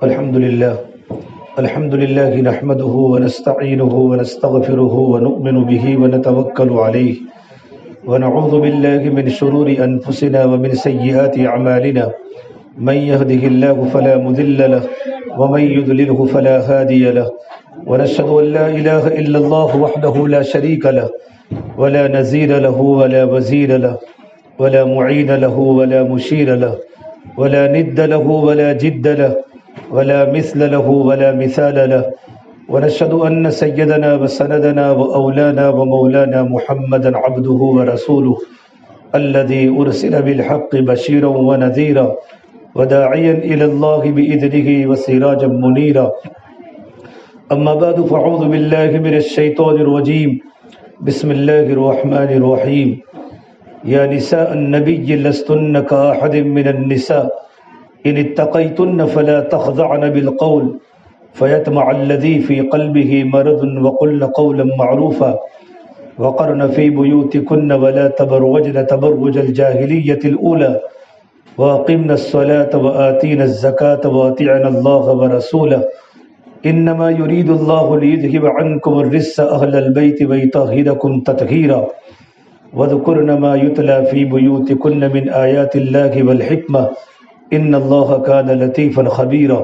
الحمد لله نحمده ونستعينه ونستغفره ونؤمن به ونتوكل عليه ونعوذ بالله من شرور أنفسنا ومن سيئات أعمالنا من يهده الله فلا مضل له ومن يضلله فلا هادي له ونشهد أن لا إله إلا الله وحده لا شريك له ولا نزير له ولا وزير له ولا معين له ولا مشير له ولا ند له ولا جد له ولا مثل له ولا مثال له ونشهد أن سيدنا وسندنا وأولانا ومولانا محمدا عبده ورسوله الذي أرسل بالحق بشيرا ونذيرا وداعيا إلى الله بإذنه وسراجا منيرا أما بعد فأعوذ بالله من الشيطان الرجيم بسم الله الرحمن الرحيم يا نساء النبي لستن كأحد من النساء إن اتقيتن فلا تخضعن بالقول فيطمع الذي في قلبه مرض وقلن قولا معروفا وقرن في بيوتكن ولا تبرجن تبرج الجاهلية الأولى وأقمنا الصلاة وآتينا الزكاة وأطيعنا الله ورسوله إنما يريد الله ليذهب عنكم الرجس أهل البيت ويطهركم تطهيرا واذكرن ما يتلى في بيوتكن من آيات الله والحكمة إن الله كان لطيفا خبيرا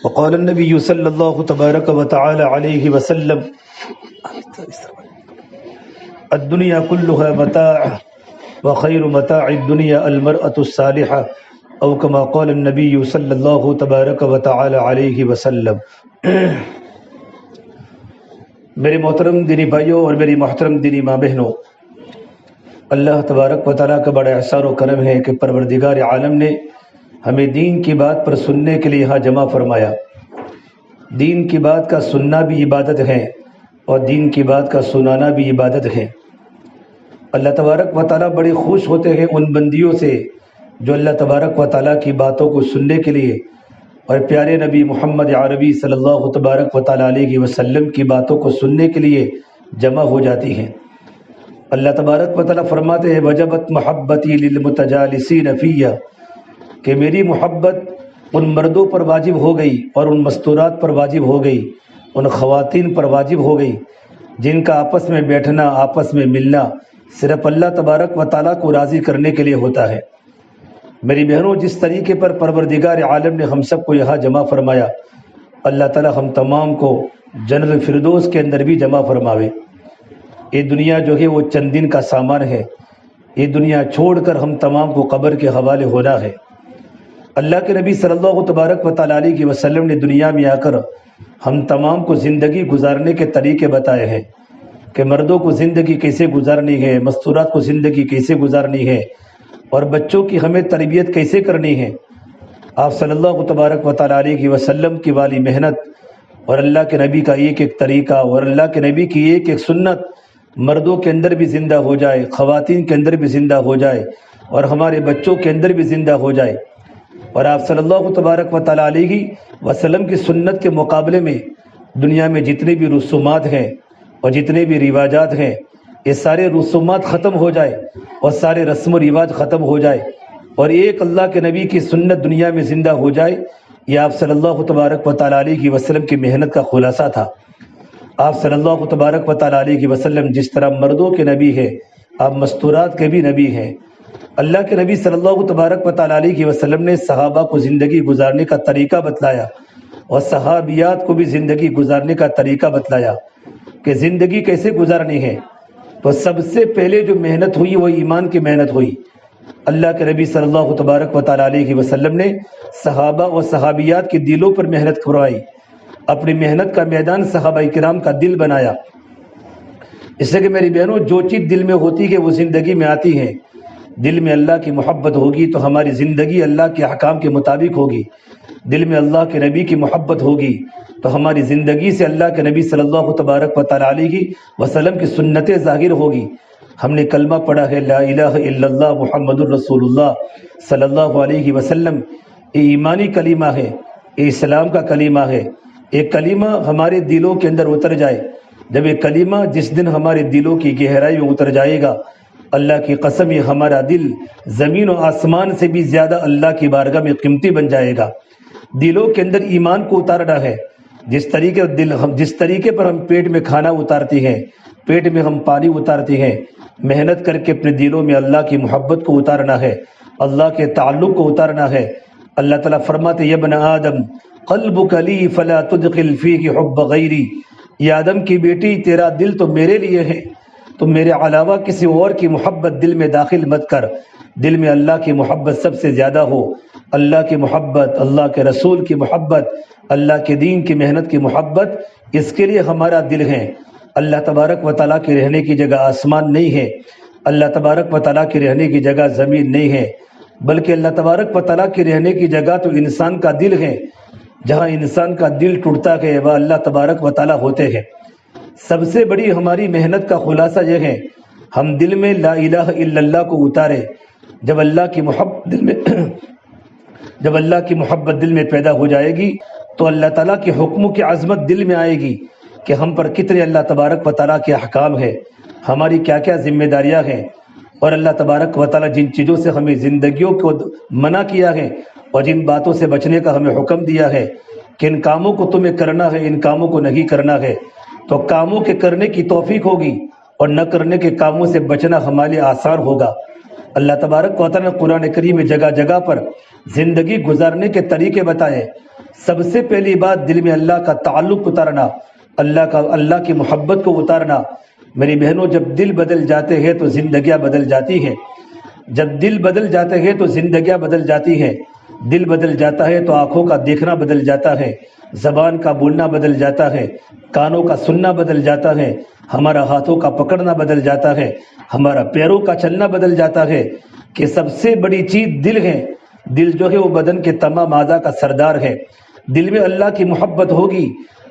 وقال النبي صلى الله تبارك وتعالى عليه وسلم الدنيا كلها متاع وخير متاع الدنيا المرأة الصالحة او كما قال النبي صلی اللہ تبارک و تعالی علیہ وسلم۔ میرے محترم دینی بھائیوں اور میری محترم دینی ماں بہنوں، اللہ تبارک و تعالیٰ کا بڑا احسان و کرم ہے کہ پروردگار عالم نے ہمیں دین کی بات پر سننے کے لیے یہاں جمع فرمایا۔ دین کی بات کا سننا بھی عبادت ہے اور دین کی بات کا سنانا بھی عبادت ہے۔ اللہ تبارک و تعالیٰ بڑے خوش ہوتے ہیں ان بندیوں سے جو اللہ تبارک و تعالیٰ کی باتوں کو سننے کے لیے اور پیارے نبی محمد عربی صلی اللہ تبارک و تعالیٰ علیہ وسلم کی باتوں کو سننے کے لیے جمع ہو جاتی ہیں۔ اللہ تبارک و تعالیٰ فرماتے ہیں وجبت محبتی للمتجالسین فیہ، کہ میری محبت ان مردوں پر واجب ہو گئی اور ان مستورات پر واجب ہو گئی، ان خواتین پر واجب ہو گئی جن کا آپس میں بیٹھنا، آپس میں ملنا صرف اللہ تبارک و تعالیٰ کو راضی کرنے کے لیے ہوتا ہے۔ میری بہنوں، جس طریقے پر پروردگار عالم نے ہم سب کو یہاں جمع فرمایا، اللہ تعالیٰ ہم تمام کو جنت الفردوس کے اندر بھی جمع فرماوے۔ یہ دنیا جو ہے وہ چند دن کا سامان ہے، یہ دنیا چھوڑ کر ہم تمام کو قبر کے حوالے ہونا ہے۔ اللہ کے نبی صلی اللہ تبارک و تعالیٰ علیہ وسلم نے دنیا میں آ کر ہم تمام کو زندگی گزارنے کے طریقے بتائے ہیں کہ مردوں کو زندگی کیسے گزارنی ہے، مستورات کو زندگی کیسے گزارنی ہے، اور بچوں کی ہمیں تربیت کیسے کرنی ہے۔ آپ صلی اللہ تبارک و تعالیٰ علیہ وسلم کی والی محنت اور اللہ کے نبی کا ایک ایک طریقہ اور اللہ کے نبی کی ایک ایک سنت مردوں کے اندر بھی زندہ ہو جائے، خواتین کے اندر بھی زندہ ہو جائے اور ہمارے بچوں کے اندر بھی زندہ ہو جائے۔ اور آپ صلی اللہ تبارک و تعالیٰ علیہ وسلم کی سنت کے مقابلے میں دنیا میں جتنے بھی رسومات ہیں اور جتنے بھی رواجات ہیں، یہ سارے رسومات ختم ہو جائے اور سارے رسم و رواج ختم ہو جائے اور ایک اللہ کے نبی کی سنت دنیا میں زندہ ہو جائے۔ یہ آپ صلی اللہ تبارک و تعالیٰ علیہ وسلم کی محنت کا خلاصہ تھا۔ آپ صلی اللہ تبارک و تعالیٰ علیہ وسلم جس طرح مردوں کے نبی ہے، آپ مستورات کے بھی نبی ہیں۔ اللہ کے نبی صلی اللہ تبارک و تعالیٰ علیہ وسلم نے صحابہ کو زندگی گزارنے کا طریقہ بتلایا اور صحابیات کو بھی زندگی گزارنے کا طریقہ بتلایا کہ زندگی کیسے گزارنی ہے۔ تو سب سے پہلے جو محنت ہوئی وہ ایمان کی محنت ہوئی۔ اللہ کے نبی صلی اللہ تبارک و تعالیٰ علیہ وسلم نے صحابہ و صحابیات کے دلوں پر محنت کروائی، اپنی محنت کا میدان صحابہ کرام کا دل بنایا۔ اس لیے کہ میری بہنوں، جو چیز دل میں ہوتی ہے وہ زندگی میں آتی ہے۔ دل میں اللہ کی محبت ہوگی تو ہماری زندگی اللہ کے احکام کے مطابق ہوگی۔ دل میں اللہ کے نبی کی محبت ہوگی تو ہماری زندگی سے اللہ کے نبی صلی اللہ تبارک و تعالیٰ علیہ وسلم کی سنتیں ظاہر ہوگی۔ ہم نے کلمہ پڑھا ہے لا الہ الا اللہ محمد الرسول اللہ صلی اللہ علیہ وسلم، یہ ایمانی کلمہ ہے، یہ اسلام کا کلمہ ہے۔ ایک کلمہ ہمارے دلوں کے اندر اتر جائے، جب یہ کلمہ جس دن ہمارے دلوں کی گہرائی میں اتر جائے گا، اللہ کی قسم یہ ہمارا دل زمین و آسمان سے بھی زیادہ اللہ کی بارگاہ میں قیمتی بن جائے گا۔ دلوں کے اندر ایمان کو اتارنا ہے۔ جس طریقے پر ہم پیٹ میں کھانا اتارتے ہیں، پیٹ میں ہم پانی اتارتے ہیں، محنت کر کے اپنے دلوں میں اللہ کی محبت کو اتارنا ہے، اللہ کے تعلق کو اتارنا ہے۔ اللہ تعالیٰ فرماتے یا ابن آدم قلبک لی فلا تدخل فیہ حب غیری، یہ آدم کی بیٹی تیرا دل تو میرے لیے ہے، تو میرے علاوہ کسی اور کی محبت دل میں داخل مت کر۔ دل میں اللہ کی محبت سب سے زیادہ ہو، اللہ کی محبت، اللہ کے رسول کی محبت، اللہ کے دین کی محنت کی محبت، اس کے لیے ہمارا دل ہے۔ اللہ تبارک و تعالیٰ کی رہنے کی جگہ آسمان نہیں ہے، اللہ تبارک و تعالیٰ کی رہنے کی جگہ زمین نہیں ہے، بلکہ اللہ تبارک و تعالیٰ کی رہنے کی جگہ تو انسان کا دل ہے۔ جہاں انسان کا دل ٹوٹتا ہے وہ اللہ تبارک و تعالیٰ ہوتے ہیں۔ سب سے بڑی ہماری محنت کا خلاصہ یہ ہے، ہم دل میں لا الہ الا اللہ کو اتارے۔ جب اللہ کی محبت دل میں پیدا ہو جائے گی تو اللہ تعالیٰ کے حکموں کی عظمت دل میں آئے گی کہ ہم پر کتنے اللہ تبارک و تعالیٰ کے احکام ہے، ہماری کیا کیا ذمہ داریاں ہیں، اور اللہ تبارک و تعالیٰ جن چیزوں سے ہمیں زندگیوں کو منع کیا ہے اور جن باتوں سے بچنے کا ہمیں حکم دیا ہے کہ ان کاموں کو تمہیں کرنا ہے، ان کاموں کو نہیں کرنا ہے، تو کاموں کے کرنے کی توفیق ہوگی اور نہ کرنے کے کاموں سے بچنا ہمارے لیے آسان ہوگا۔ اللہ تبارک و تعالیٰ نے قرآن کریم میں جگہ جگہ پر زندگی گزارنے کے طریقے بتائے۔ سب سے پہلی بات دل میں اللہ کا تعلق اتارنا، اللہ کی محبت کو اتارنا۔ میری بہنوں، جب دل بدل جاتے ہیں تو زندگیاں بدل جاتی ہیں، جب دل بدل جاتے ہیں تو زندگیاں بدل جاتی ہیں۔ دل بدل جاتا ہے تو آنکھوں کا دیکھنا بدل جاتا ہے، زبان کا بولنا بدل جاتا ہے، کانوں کا سننا بدل جاتا ہے، ہمارا ہاتھوں کا پکڑنا بدل جاتا ہے، ہمارا پیروں کا چلنا بدل جاتا ہے۔ کہ سب سے بڑی چیز دل ہے۔ دل جو ہے وہ بدن کے تمام اعضاء کا سردار ہے۔ دل میں اللہ کی محبت ہوگی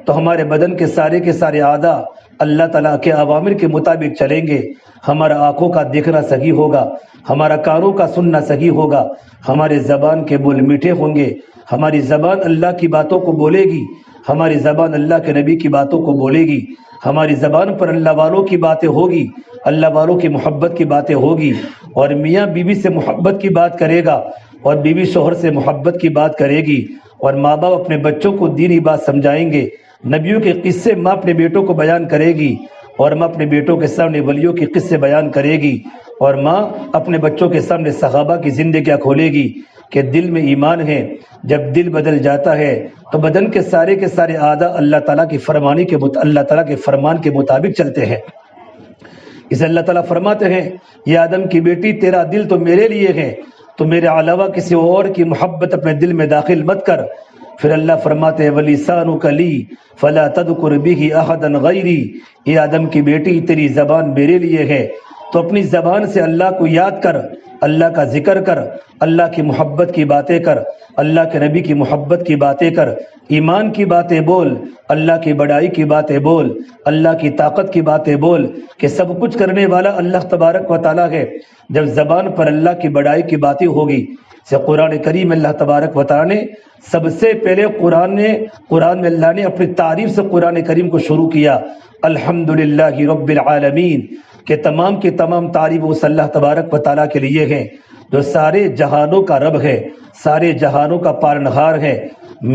تو ہمارے بدن کے سارے اعضاء اللہ تعالیٰ کے اوامر کے مطابق چلیں گے۔ ہمارا آنکھوں کا دیکھنا صحیح ہوگا، ہمارا کانوں کا سننا صحیح ہوگا، ہمارے زبان کے بول میٹھے ہوں گے، ہماری زبان اللہ کی باتوں کو بولے گی، ہماری زبان اللہ کے نبی کی باتوں کو بولے گی، ہماری زبان پر اللہ والوں کی باتیں ہوگی، اللہ والوں کی محبت کی باتیں ہوگی، اور میاں بیوی سے محبت کی بات کرے گا اور بیوی شوہر سے محبت کی بات کرے گی، اور ماں باپ اپنے بچوں کو دینی بات سمجھائیں گے۔ نبیوں کے قصے ماں اپنے بیٹوں کو بیان کرے گی اور ماں اپنے بیٹوں کے سامنے ولیوں کے قصے بیان کرے گی، اور ماں اپنے بچوں کے سامنے صحابہ کی زندگیاں کھولے گی کہ دل میں ایمان ہے۔ جب دل بدل جاتا ہے تو بدن کے سارے اعضاء اللہ تعالیٰ کی فرمان کے مطابق چلتے ہیں۔ اسے اللہ تعالیٰ فرماتے ہیں یہ آدم کی بیٹی تیرا دل تو میرے لیے ہے، تو میرے علاوہ کسی اور کی محبت اپنے دل میں داخل مت کر۔ پھر اللہ فرماتے ہیں وَلِسَانُكَ لِي فَلَا تَذْكُرْ بِهِ أَحَدًا غَيْرِي، یہ آدم کی بیٹی تیری زبان میرے لیے ہے، تو اپنی زبان سے اللہ کو یاد کر، اللہ کا ذکر کر، اللہ کی محبت کی باتیں کر، اللہ کے نبی کی محبت کی باتیں کر، ایمان کی باتیں بول، اللہ کی بڑائی کی باتیں بول، اللہ کی طاقت کی باتیں بول کہ سب کچھ کرنے والا اللہ تبارک و تعالیٰ ہے۔ جب زبان پر اللہ کی بڑائی کی باتیں ہوگی، سے قرآن کریم اللہ تبارک و تعالیٰ نے سب سے پہلے قرآن میں اللہ نے اپنی تعریف سے قرآن کریم کو شروع کیا، الحمدللہ رب العالمین، کہ تمام کی تمام تعریف اس اللہ تبارک و تعالیٰ کے لیے ہیں جو سارے جہانوں کا رب ہے، سارے جہانوں کا پالنہار ہے۔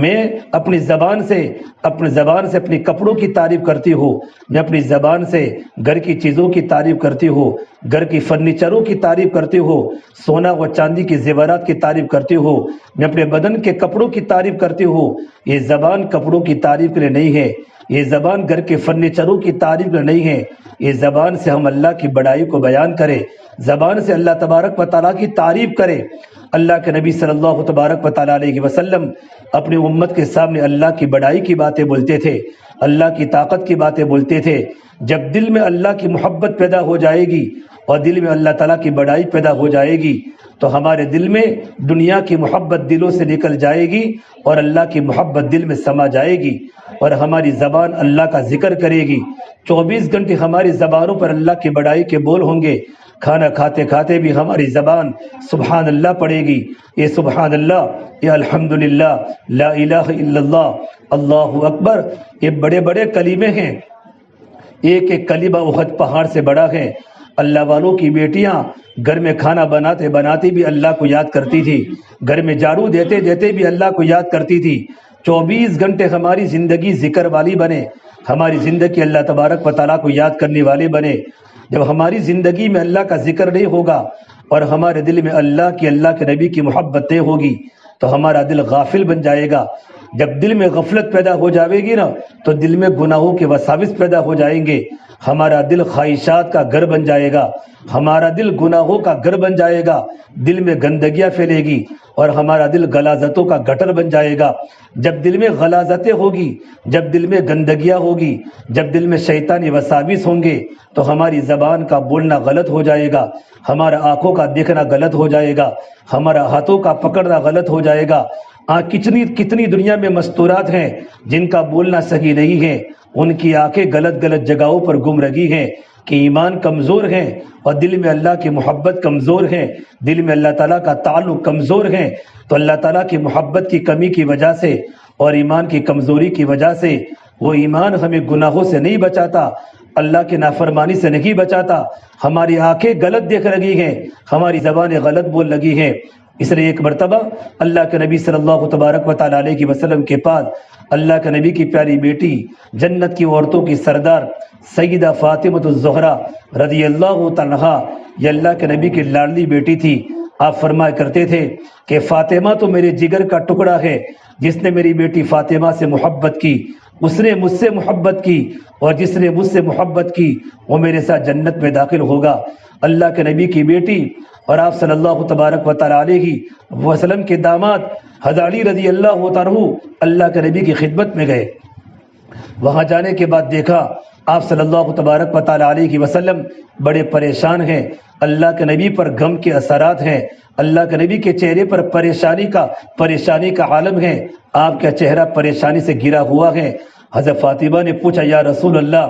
میں اپنی زبان سے اپنی کپڑوں کی تعریف کرتی ہوں، میں اپنی زبان سے گھر کی چیزوں کی تعریف کرتی ہوں، گھر کی فرنیچروں کی تعریف کرتی ہوں، سونا و چاندی کی زیورات کی تعریف کرتی ہوں، میں اپنے بدن کے کپڑوں کی تعریف کرتی ہوں۔ یہ زبان کپڑوں کی تعریف کے لیے نہیں ہے، یہ زبان گھر کے فرنیچروں کی تعریف کے لیے نہیں ہے، یہ زبان سے ہم اللہ کی بڑائی کو بیان کریں، زبان سے اللہ تبارک و تعالیٰ کی تعریف کریں۔ اللہ کے نبی صلی اللہ تبارک و تعالیٰ علیہ وسلم اپنی امت کے سامنے اللہ کی بڑائی کی باتیں بولتے تھے، اللہ کی طاقت کی باتیں بولتے تھے۔ جب دل میں اللہ کی محبت پیدا ہو جائے گی اور دل میں اللہ تعالیٰ کی بڑائی پیدا ہو جائے گی تو ہمارے دل میں دنیا کی محبت دلوں سے نکل جائے گی اور اللہ کی محبت دل میں سما جائے گی، اور ہماری زبان اللہ کا ذکر کرے گی۔ 24 گھنٹے ہماری زبانوں پر اللہ کی بڑائی کے بول ہوں گے۔ کھانا کھاتے کھاتے بھی ہماری زبان سبحان اللہ پڑے گی۔ یہ سبحان اللہ، یہ الحمدللہ، لا الہ الا اللہ، اللہ اکبر، یہ بڑے بڑے کلمے ہیں۔ ایک ایک کلمہ احد پہاڑ سے بڑا ہے۔ اللہ والوں کی بیٹیاں گھر میں کھانا بناتے بناتے بھی اللہ کو یاد کرتی تھی، گھر میں جھاڑو دیتے دیتے بھی اللہ کو یاد کرتی تھی۔ 24 گھنٹے ہماری زندگی ذکر والی بنے، ہماری زندگی اللہ تبارک و تعالیٰ کو یاد کرنے والے بنے۔ جب ہماری زندگی میں اللہ کا ذکر نہیں ہوگا اور ہمارے دل میں اللہ کے نبی کی محبت نہیں ہوگی تو ہمارا دل غافل بن جائے گا۔ جب دل میں غفلت پیدا ہو جائے گی نا تو دل میں گناہوں کے وساوس پیدا ہو جائیں گے، ہمارا دل خواہشات کا گھر بن جائے گا، ہمارا دل گناہوں کا گھر بن جائے گا، دل میں گندگیاں پھیلے گی اور ہمارا دل غلاظتوں کا گٹر بن جائے گا۔ جب دل میں غلاظتیں ہوگی، جب دل میں گندگیاں ہوگی، جب دل میں شیطانی وساوس ہوں گے تو ہماری زبان کا بولنا غلط ہو جائے گا، ہمارا آنکھوں کا دیکھنا غلط ہو جائے گا، ہمارا ہاتھوں کا پکڑنا غلط ہو جائے گا۔ کتنی دنیا میں مستورات ہیں جن کا بولنا صحیح نہیں ہے، ان کی آنکھیں غلط جگہوں پر گم رہی ہیں کہ ایمان کمزور ہیں اور دل میں اللہ کی محبت کمزور ہے، دل میں اللہ تعالیٰ کا تعلق کمزور ہے۔ تو اللہ تعالیٰ کی محبت کی کمی کی وجہ سے اور ایمان کی کمزوری کی وجہ سے وہ ایمان ہمیں گناہوں سے نہیں بچاتا، اللہ کی نافرمانی سے نہیں بچاتا، ہماری آنکھیں غلط دیکھ رہی ہیں، ہماری زبانیں غلط بول رہی ہیں۔ اس لیے ایک مرتبہ اللہ کے نبی صلی اللہ تبارک و تعالیٰ علیہ وسلم کے پاس اللہ کے نبی کی پیاری بیٹی، جنت کی عورتوں کی سردار سیدہ فاطمہ الزہرا رضی اللہ تعالیٰ عنہا، یہ اللہ کے نبی کی لاڈلی بیٹی تھی۔ آپ فرمایا کرتے تھے کہ فاطمہ تو میرے جگر کا ٹکڑا ہے، جس نے میری بیٹی فاطمہ سے محبت کی اس نے مجھ سے محبت کی، اور جس نے مجھ سے محبت کی وہ میرے ساتھ جنت میں داخل ہوگا۔ اللہ کے نبی کی بیٹی اور آپ صلی اللہ تبارک و تعالیٰ علیہ وسلم کے داماد حضرت علی رضی اللہ تعالیٰ عنہ اللہ کے نبی کی خدمت میں گئے۔ وہاں جانے کے بعد دیکھا آپ صلی اللہ تبارک و تعالیٰ علیہ وسلم بڑے پریشان ہیں، اللہ کے نبی پر غم کے اثرات ہیں، اللہ کے نبی کے چہرے پر پریشانی کا عالم ہے، آپ کا چہرہ پریشانی سے گھرا ہوا ہے۔ حضرت فاطمہ نے پوچھا یا رسول اللہ،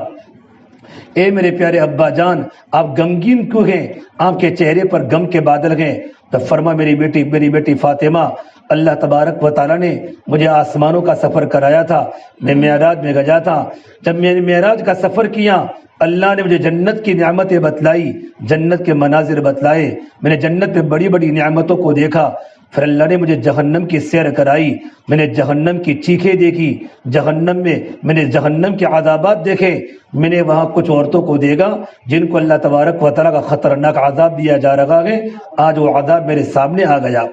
اے میرے پیارے ابا جان، آپ غمگین کیوں ہیں؟ آپ کے چہرے پر غم کے بادل ہیں۔ تو فرما میری بیٹی فاطمہ، اللہ تبارک و تعالیٰ نے مجھے آسمانوں کا سفر کرایا تھا، میں معراج میں گیا تھا۔ جب میں نے معراج کا سفر کیا، اللہ نے مجھے جنت کی نعمتیں بتلائی، جنت کے مناظر بتلائے، میں نے جنت میں بڑی بڑی نعمتوں کو دیکھا۔ پھر اللہ نے مجھے جہنم کی سیر کرائی، میں نے جہنم کی چیخیں دیکھی، جہنم میں میں نے جہنم کے عذابات دیکھے، میں نے وہاں کچھ عورتوں کو دیکھا جن کو اللہ تبارک و تعالیٰ کا خطرناک عذاب دیا جا رہا ہے، آج وہ عذاب میرے سامنے آ گیا۔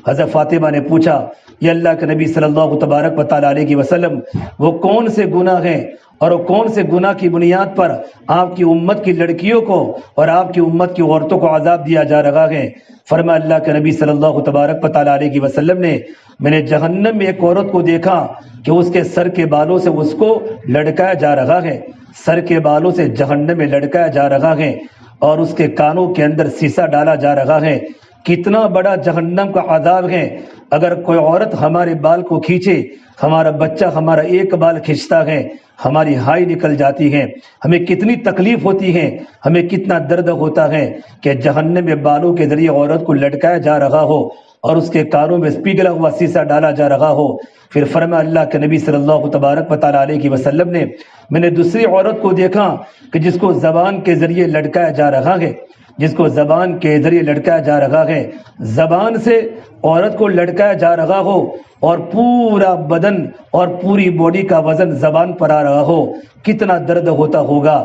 حضرت فاطمہ نے پوچھا یہ اللہ کے نبی صلی اللہ تبارک و تعالیٰ علیہ وسلم، وہ کون سے گناہ ہیں اور وہ کون سے گناہ کی بنیاد پر آپ کی امت کی لڑکیوں کو اور آپ کی امت کی عورتوں کو عذاب دیا جا رہا ہے؟ فرمایا اللہ کے نبی صلی اللہ تبارک و تعالیٰ علیہ وسلم نے، میں نے جہنم میں ایک عورت کو دیکھا کہ اس کے سر کے بالوں سے اس کو لٹکایا جا رہا ہے، سر کے بالوں سے جہنم میں لٹکایا جا رہا ہے، اور اس کے کانوں کے اندر سیسا ڈالا جا رہا ہے۔ کتنا بڑا جہنم کا عذاب ہے۔ اگر کوئی عورت ہمارے بال کو کھینچے، ہمارا بچہ ہمارا ایک بال کھینچتا ہے، ہماری ہائی نکل جاتی ہے، ہمیں کتنی تکلیف ہوتی ہے، ہمیں کتنا درد ہوتا ہے کہ جہنم میں بالوں کے ذریعے عورت کو لٹکایا جا رہا ہو اور اس کے کانوں میں پگھلا ہوا سیسا ڈالا جا رہا ہو۔ پھر فرمایا اللہ کے نبی صلی اللہ تبارک و تعالیٰ علیہ وسلم نے، میں نے دوسری عورت کو دیکھا کہ جس کو زبان کے ذریعے لٹکایا جا رہا ہے، جس کو زبان کے ذریعے لٹکایا جا رہا ہے، زبان سے عورت کو لٹکایا جا رہا ہو اور پورا بدن اور پوری باڈی کا وزن زبان پر آ رہا ہو، کتنا درد ہوتا ہوگا،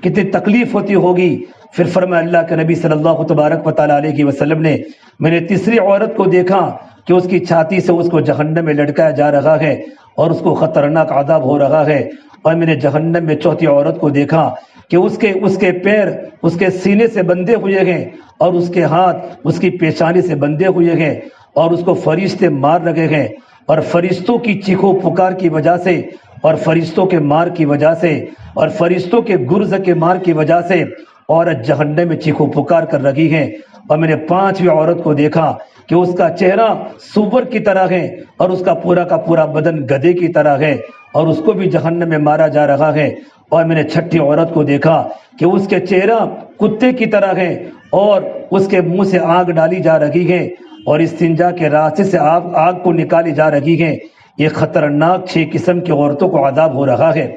کتنی تکلیف ہوتی ہوگی۔ پھر فرمایا اللہ کے نبی صلی اللہ تبارک و تعالیٰ علیہ وسلم نے، میں نے تیسری عورت کو دیکھا کہ اس کی چھاتی سے اس کو جہنم میں لٹکایا جا رہا ہے اور اس کو خطرناک عذاب ہو رہا ہے۔ اور میں نے جہنم میں چوتھی عورت کو دیکھا کہ اس کے پیر اس کے سینے سے بندھے ہوئے ہیں اور اس کے ہاتھ اس کی پیشانی سے بندھے ہوئے ہیں اور اس کو فرشتے مار رہے ہیں، اور فرشتوں کی چیخو پکار کی وجہ سے اور فرشتوں کے مار کی وجہ سے اور فرشتوں کے گرز کے مار کی وجہ سے عورت جہنم میں چیخو پکار کر رہی ہے۔ اور میں نے پانچویں عورت کو دیکھا کہ اس کا چہرہ سور کی طرح ہے اور اس کا پورا بدن گدھے کی طرح ہے اور اس کو بھی جہنم میں مارا جا رہا ہے۔ اور میں نے چھٹی عورت کو دیکھا کہ اس کے چہرہ کتے کی طرح ہے اور اس کے منہ سے آگ ڈالی جا رہی ہے اور استنجا کے راستے سے آگ کو نکالی جا رہی ہے۔ یہ خطرناک 6 قسم کی عورتوں کو عذاب ہو رہا ہے۔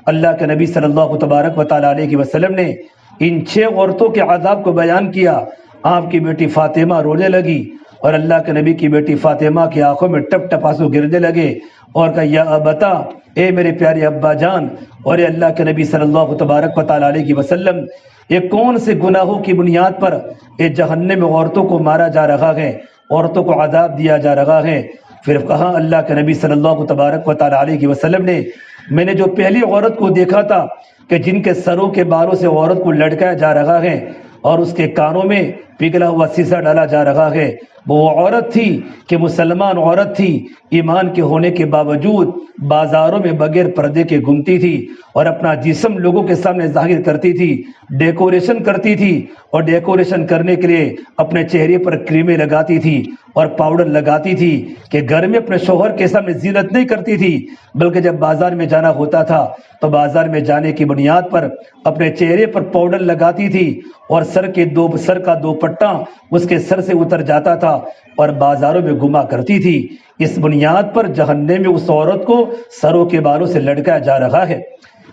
اللہ کے نبی صلی اللہ تبارک و تعالیٰ علیہ وسلم نے ان 6 عورتوں کے عذاب کو بیان کیا، آپ کی بیٹی فاطمہ رونے لگی اور اللہ کے نبی کی بیٹی فاطمہ کی آنکھوں میں ٹپ ٹپ آنسو گرنے لگے اور کہا یا ابتا، اے میرے پیارے ابا جان، اور اے اللہ کے نبی صلی اللہ تبارک و تعالی علیہ وسلم، یہ کون سے گناہوں کی بنیاد پر یہ جہنم میں عورتوں کو مارا جا رہا ہے، عورتوں کو عذاب دیا جا رہا ہے؟ پھر کہا اللہ کے نبی صلی اللہ تبارک و تعالی علیہ وسلم نے، میں نے جو پہلی عورت کو دیکھا تھا کہ جن کے سروں کے بالوں سے عورت کو لٹکایا جا رہا ہے اور اس کے کانوں میں پگھلا ہوا سیسا ڈالا جا رہا ہے، وہ عورت تھی کہ مسلمان عورت تھی، ایمان کے ہونے کے باوجود بازاروں میں بغیر پردے کے گھومتی تھی اور اپنا جسم لوگوں کے سامنے ظاہر کرتی تھی، ڈیکوریشن کرتی تھی، اور ڈیکوریشن کرنے کے لیے اپنے چہرے پر کریمیں لگاتی تھی اور پاؤڈر لگاتی تھی کہ گھر میں اپنے شوہر کے سامنے زینت نہیں کرتی تھی، بلکہ جب بازار میں جانا ہوتا تھا تو بازار میں جانے کی بنیاد پر اپنے چہرے پر پاؤڈر لگاتی تھی اور سر کا دوپٹہ اس کے سر سے اتر جاتا تھا اور بازاروں میں گھما کرتی تھی۔ اس بنیاد پر جہنم میں اس عورت کو سروں کے بالوں سے لٹکایا جا رہا ہے۔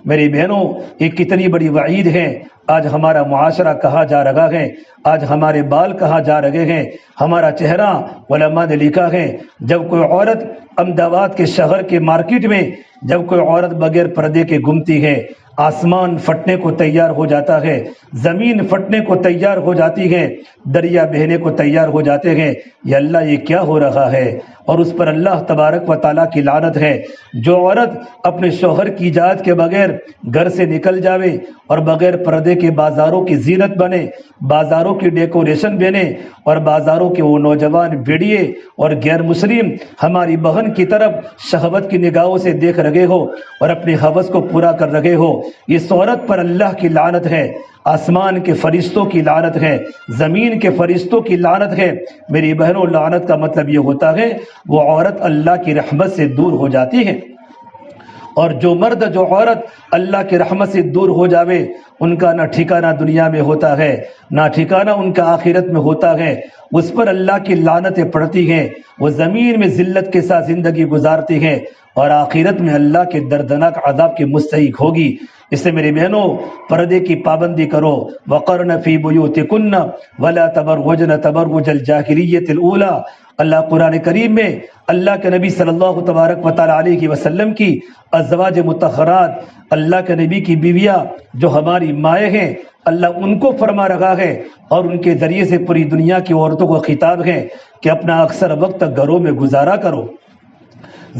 میری بہنوں، یہ کتنی بڑی وعید ہے۔ آج ہمارا معاشرہ کہاں جا رہا ہے، آج ہمارے بال کہاں جا رہے ہیں، ہمارا چہرہ۔ علماء نے لکھا ہے جب کوئی عورت احمدآباد کے شہر کے مارکیٹ میں جب کوئی عورت بغیر پردے کے گھومتی ہے، آسمان پھٹنے کو تیار ہو جاتا ہے، زمین پھٹنے کو تیار ہو جاتی ہے، دریا بہنے کو تیار ہو جاتے ہیں۔ یا اللہ، یہ کیا ہو رہا ہے؟ اور اس پر اللہ تبارک و تعالیٰ کی لعنت ہے۔ جو عورت اپنے شوہر کی اجازت کے بغیر گھر سے نکل جاوے اور بغیر پردے کے بازاروں کی زینت بنے، بازاروں کی ڈیکوریشن بنے، اور بازاروں کے وہ نوجوان بیڑیے اور غیر مسلم ہماری بہن کی طرف شہوت کی نگاہوں سے دیکھ رہے ہو اور اپنے ہوس کو پورا کر رہے ہو، اس عورت پر اللہ کی لعنت ہے، آسمان کے فرشتوں کی لعنت ہے، زمین کے فرشتوں کی لعنت ہے۔ میری بہنوں، لعنت کا مطلب یہ ہوتا ہے وہ عورت اللہ کی رحمت سے دور ہو جاتی ہے، اور جو مرد جو عورت اللہ کی رحمت سے دور ہو جاوے ان کا نہ ٹھکانہ دنیا میں ہوتا ہے نہ ٹھکانہ ان کا آخرت میں ہوتا ہے، اس پر اللہ کی لعنتیں پڑتی ہیں، وہ زمین میں ذلت کے ساتھ زندگی گزارتی ہیں اور آخرت میں اللہ کے دردناک عذاب کی مستحق ہوگی۔ اس سے میری بہنوں، پردے کی پابندی کرو۔ وقرن فی بیوتکن ولا تبرجن تبرج الجاہلیۃ الاولی۔ اللہ قرآن کریم میں اللہ کے نبی صلی اللہ تبارک و تعالی علیہ وسلم کی ازواج مطہرات، اللہ کے نبی کی بیویاں جو ہماری مائیں ہیں، اللہ ان کو فرما رہا ہے اور ان کے ذریعے سے پوری دنیا کی عورتوں کو خطاب ہے کہ اپنا اکثر وقت گھروں میں گزارا کرو۔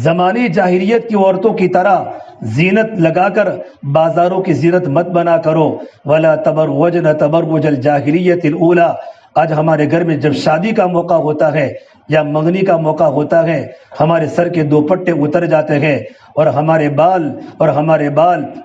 زمانے جاہلیت کی عورتوں کی طرح زینت لگا کر بازاروں کی زینت مت بنا کرو۔ ولا تبرجن تبرج الجاہلیۃ الاولی۔ آج ہمارے گھر میں جب شادی کا موقع ہوتا ہے یا منگنی کا موقع ہوتا ہے، ہمارے سر کے دوپٹے اتر جاتے ہیں اور ہمارے بال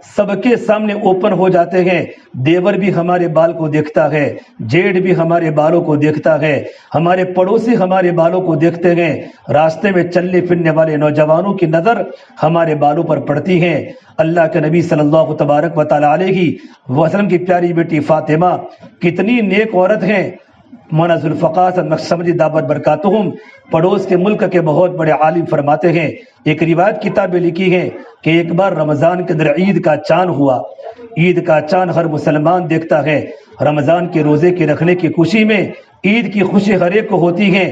سب کے سامنے اوپن ہو جاتے ہیں۔ دیور بھی ہمارے بال کو دیکھتا ہے، جیٹ بھی ہمارے بالوں کو دیکھتا ہے، ہمارے پڑوسی ہمارے بالوں کو دیکھتے ہیں، راستے میں چلنے پھرنے والے نوجوانوں کی نظر ہمارے بالوں پر پڑتی ہے۔ اللہ کے نبی صلی اللہ تبارک و تعالی علیہ وسلم کی پیاری بیٹی فاطمہ کتنی نیک عورت ہیں۔ مولانا ذوالفقار نقشبندی دامت برکاتہم پڑوس کے ملک کے بہت بڑے عالم فرماتے ہیں، ایک روایت کتاب میں لکھی ہے کہ ایک بار رمضان کے اندر عید کا چاند ہوا۔ عید کا چاند ہر مسلمان دیکھتا ہے، رمضان کے روزے کے رکھنے کی خوشی میں عید کی خوشی ہر ایک کو ہوتی ہے۔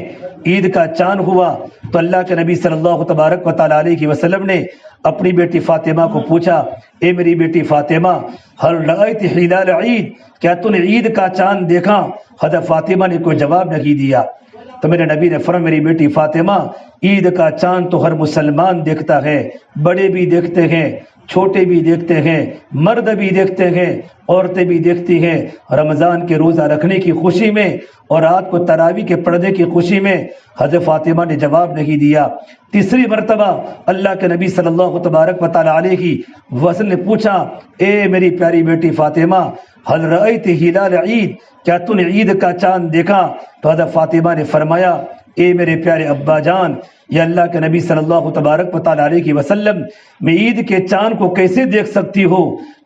عید کا چاند ہوا تو اللہ کے نبی صلی اللہ تبارک و تعالی علیہ وسلم نے اپنی بیٹی فاطمہ کو پوچھا، اے میری بیٹی فاطمہ، ہل رأیت ہلال عید، کیا تو نے عید کا چاند دیکھا؟ حضرت فاطمہ نے کوئی جواب نہیں دیا تو میرے نبی نے فرمایا، میری بیٹی فاطمہ، عید کا چاند تو ہر مسلمان دیکھتا ہے، بڑے بھی دیکھتے ہیں، چھوٹے بھی دیکھتے ہیں، مرد بھی دیکھتے ہیں، عورتیں بھی دیکھتی ہیں۔ رمضان کے روزہ رکھنے کی خوشی میں اور رات کو تراویح کے پردے کی خوشی میں حضرت فاطمہ نے جواب نہیں دیا۔ تیسری مرتبہ اللہ کے نبی صلی اللہ تبارک و تعالی علیہ وسلم نے پوچھا، اے میری پیاری بیٹی فاطمہ، ہل رأیت ہلال عید، کیا تو نے عید کا چاند دیکھا؟ تو حضرت فاطمہ نے فرمایا، اے میرے پیارے ابا جان، یا اللہ کے نبی صلی اللہ تبارک و تعالی علیہ وسلم، میں عید کے چاند کو کیسے دیکھ سکتی ہو؟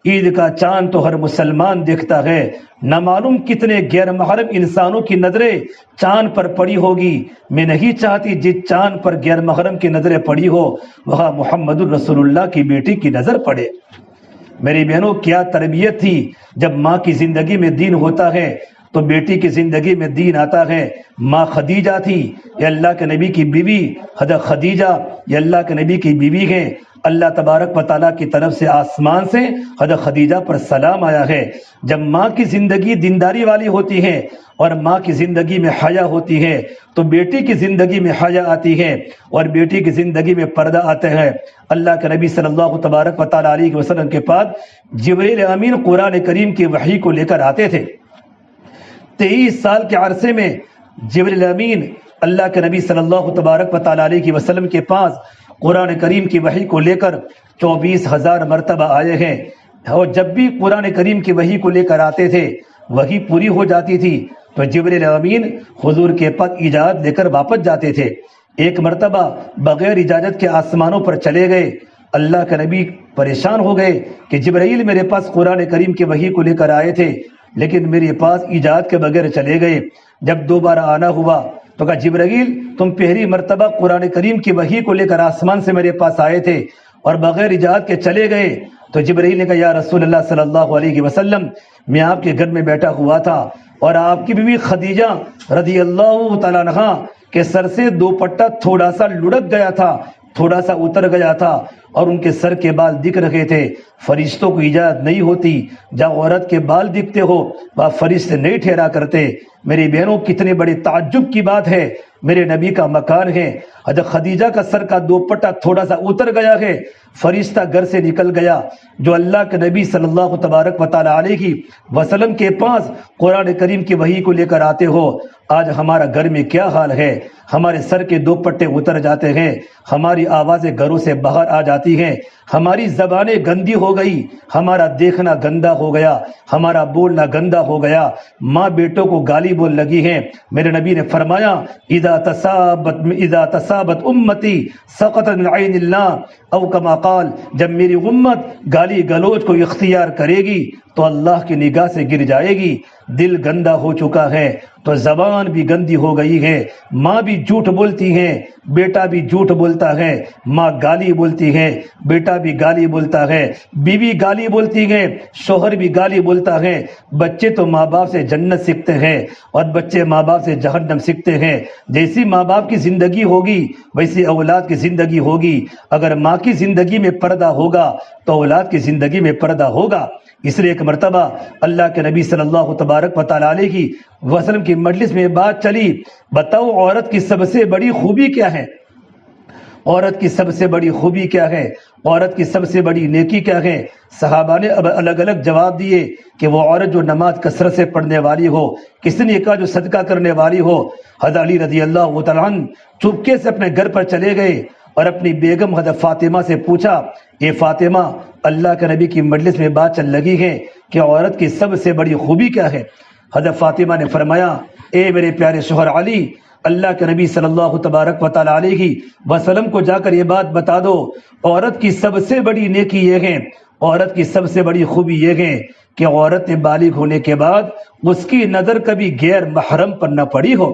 عید کا چاند تو ہر مسلمان دیکھتا ہے، نہ معلوم کتنے غیر محرم انسانوں کی نظریں چاند پر پڑی ہوگی، میں نہیں چاہتی جس چاند پر غیر محرم کی نظریں پڑی ہو وہاں محمد الرسول اللہ کی بیٹی کی نظر پڑے۔ میری بہنوں کیا تربیت تھی. جب ماں کی زندگی میں دین ہوتا ہے تو بیٹی کی زندگی میں دین آتا ہے. ماں خدیجہ تھی، یہ اللہ کے نبی کی بیوی. حضرت خدیجہ یہ اللہ کے نبی کی بیوی ہیں. اللہ تبارک و تعالیٰ کی طرف سے آسمان سے حضرت خدیجہ پر سلام آیا ہے. جب ماں کی زندگی دینداری والی ہوتی ہے اور ماں کی زندگی میں حیا ہوتی ہے تو بیٹی کی زندگی میں حیا آتی ہے اور بیٹی کی زندگی میں پردہ آتے ہیں. اللہ کے نبی صلی اللہ تبارک و تعالیٰ علیہ وسلم کے پاس جبرائیل امین قرآن کریم کی وحی کو لے کر آتے تھے. 23 سال کے عرصے میں جبرائیل امین اللہ کے نبی صلی اللہ تبارک و تعالیٰ علیہ وسلم کے پاس قرآن کریم کی وحی کو لے کر 24,000 مرتبہ آئے ہیں. اور جب بھی قرآن کریم کی وحی کو لے کر آتے تھے وحی پوری ہو جاتی تھی تو جبرائیل امین حضور کے پاس اجازت لے کر واپس جاتے تھے. ایک مرتبہ بغیر اجازت کے آسمانوں پر چلے گئے. اللہ کے نبی پریشان ہو گئے کہ جبرائیل میرے پاس قرآن کریم کی وحی کو لے کر آئے تھے لیکن میرے پاس اجازت کے بغیر چلے گئے. جب دوبارہ آنا ہوا تو کہا جبرائیل تم پہلی مرتبہ قرآن کریم کی وحی کو لے کر آسمان سے میرے پاس آئے تھے اور بغیر اجازت کے چلے گئے. تو جبرائیل نے کہا یا رسول اللہ صلی اللہ علیہ وسلم میں آپ کے گھر میں بیٹھا ہوا تھا اور آپ کی بیوی خدیجہ رضی اللہ تعالیٰ عنہا کے سر سے دوپٹہ تھوڑا سا لڑک گیا تھا، تھوڑا سا اتر گیا تھا اور ان کے سر کے بال دکھ رہے تھے. فرشتوں کو اجازت نہیں ہوتی جب عورت کے بال دکھتے ہو وہ فرشتے نہیں ٹھہرا کرتے. میری بہنوں کتنے بڑے تعجب کی بات ہے، میرے نبی کا مکان ہے. حضرت خدیجہ کا سر کا دوپٹہ تھوڑا سا اتر گیا ہے، فرشتہ گھر سے نکل گیا. جو اللہ کے نبی صلی اللہ تبارک و تعالیٰ علیہ وسلم کے پاس قرآن کریم کی وحی کو لے کر آتے ہو، آج ہمارا گھر میں کیا حال ہے. ہمارے سر کے دوپٹے اتر جاتے ہیں، ہماری آوازیں گھروں سے باہر آ جاتی ہیں، ہماری زبانیں گندی ہو گئی، ہمارا دیکھنا گندا ہو گیا، ہمارا بولنا گندا ہو گیا. ماں بیٹوں کو گالی بول لگی ہیں. میرے نبی نے فرمایا اذا تصابت امتی سقط من عین اللہ او کما قال، جب میری امت گالی گلوچ کو اختیار کرے گی تو اللہ کی نگاہ سے گر جائے گی. دل گندا ہو چکا ہے تو زبان بھی گندی ہو گئی ہے. ماں بھی جھوٹ بولتی ہے، بیٹا بھی جھوٹ بولتا ہے. ماں گالی بولتی ہے، بیٹا بھی گالی بولتا ہے، بیوی گالی بولتی ہے، شوہر بھی گالی بولتا ہے. بچے تو ماں باپ سے جنت سیکھتے ہیں اور بچے ماں باپ سے جہنم سیکھتے ہیں. جیسی ماں باپ کی زندگی ہوگی ویسی اولاد کی زندگی ہوگی. اگر ماں کی زندگی میں پردہ ہوگا تو اولاد کی زندگی میں پردہ ہوگا. اس لیے ایک مرتبہ اللہ کے نبی صلی اللہ تبارک و تعالیٰ علیہ وسلم کی مجلس میں بات چلی، بتاؤ عورت کی سب سے بڑی خوبی کیا ہے؟ عورت کی سب سے بڑی خوبی کیا ہے؟ عورت کی سب سے بڑی نیکی کیا ہے؟ صحابہ نے اب الگ الگ جواب دیے کہ وہ عورت جو نماز کثرت سے پڑھنے والی ہو، کس نے کہا جو صدقہ کرنے والی ہو. حضرت علی رضی اللہ تعالیٰ عنہ چپکے سے اپنے گھر پر چلے گئے اور اپنی بیگم حضرت فاطمہ سے پوچھا اے فاطمہ اللہ کے نبی کی مجلس میں بات چل لگی ہے کہ عورت کی سب سے بڑی خوبی کیا ہے؟ حضرت فاطمہ نے فرمایا اے میرے پیارے شوہر علی، اللہ کے نبی صلی اللہ تبارک و تعالیٰ علیہ وسلم کو جا کر یہ بات بتا دو، عورت کی سب سے بڑی نیکی یہ ہے، عورت کی سب سے بڑی خوبی یہ ہے کہ عورت بالغ ہونے کے بعد اس کی نظر کبھی غیر محرم پر نہ پڑی ہو.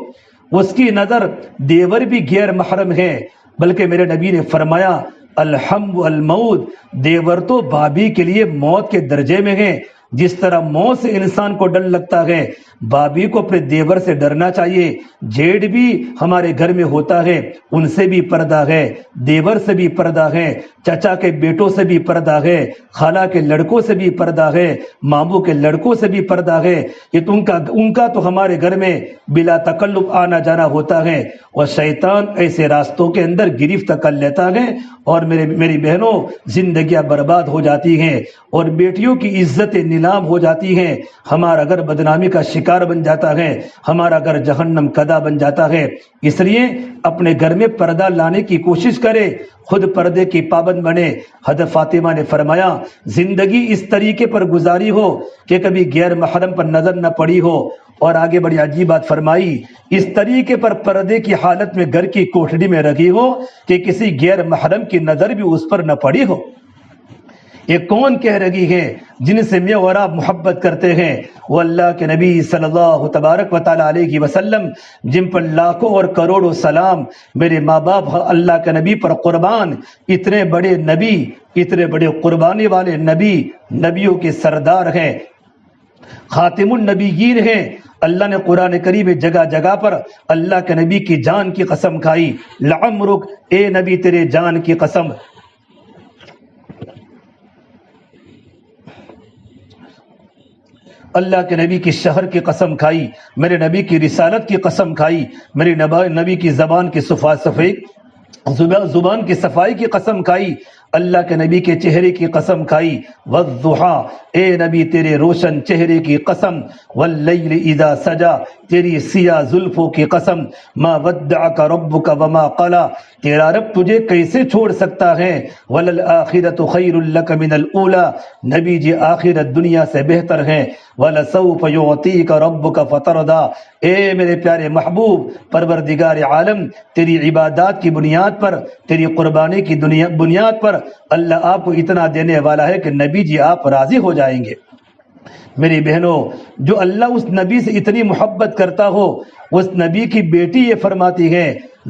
اس کی نظر دیور بھی غیر محرم ہے، بلکہ میرے نبی نے فرمایا الحم الموت، دیور تو بھابھی کے لیے موت کے درجے میں ہے. جس طرح موت سے انسان کو ڈر لگتا ہے بھابھی کو اپنے دیور سے ڈرنا چاہیے. جیٹ بھی ہمارے گھر میں ہوتا ہے ان سے بھی پردہ ہے، دیور سے بھی پردہ ہے، چچا کے بیٹوں سے بھی پردہ ہے، خالہ کے لڑکوں سے بھی پردہ ہے، ماموں کے لڑکوں سے بھی پردہ ہے. یہ تو ان کا تو ہمارے گھر میں بلا تکلف آنا جانا ہوتا ہے اور شیطان ایسے راستوں کے اندر گرفت کر لیتا ہے اور میری بہنوں زندگیاں برباد ہو جاتی ہیں اور بیٹیوں کی عزت نیلام ہو جاتی ہیں. ہمارا گھر بدنامی کا شکار بن جاتا ہے، ہمارا گھر جہنم کدا بن جاتا ہے. اس لیے اپنے گھر میں پردہ لانے کی کوشش کرے، خود پردے کی پابند بنے. حضرت فاطمہ نے فرمایا زندگی اس طریقے پر گزاری ہو کہ کبھی غیر محرم پر نظر نہ پڑی ہو. اور آگے بڑی عجیب بات فرمائی، اس طریقے پر پردے کی حالت میں گھر کی کوٹھڑی میں رکھی ہو کہ کسی غیر محرم کی نظر بھی اس پر نہ پڑی ہو. یہ کون کہہ رہی ہیں جن سے میں اور آپ محبت کرتے ہیں؟ وہ اللہ کے نبی صلی اللہ تبارک و تعالیٰ علیہ وسلم، جن پر لاکھوں اور کروڑوں سلام، میرے ماں باپ اللہ کے نبی پر قربان، اتنے بڑے نبی، اتنے بڑے قربانی والے نبی، نبیوں کے سردار ہیں، خاتم النبیین ہیں۔ اللہ نے قرآن کریم میں جگہ جگہ پر اللہ کے نبی کی جان کی قسم کھائی، لعمرک، اے نبی تیرے جان کی قسم۔ اللہ کے نبی کی شہر کی قسم کھائی، میرے نبی کی رسالت کی قسم کھائی، میرے نبی کی زبان کی زبان کی صفائی کی قسم کھائی، اللہ کے نبی کے چہرے کی قسم کھائی، والضحیٰ، اے نبی تیرے روشن چہرے کی قسم، واللیل اذا سجا، تیری سیاہ زلفوں کی قسم، ما ودعک ربک وما قلا، تیرا رب تجھے کیسے چھوڑ سکتا ہے، وللآخرۃ خیر لک من الاولی، نبی جی آخرت دنیا سے بہتر ہے، ولسوف یعطیک ربک فترضی، اے میرے پیارے محبوب، پروردگار عالم تیری عبادات کی بنیاد پر، تیری قربانی کی بنیاد پر اللہ آپ کو اتنا دینے والا ہے کہ نبی جی آپ راضی ہو جائیں گے۔ میری بہنوں، جو اللہ اس نبی سے اتنی محبت کرتا ہو، اس نبی کی بیٹی یہ فرماتی ہے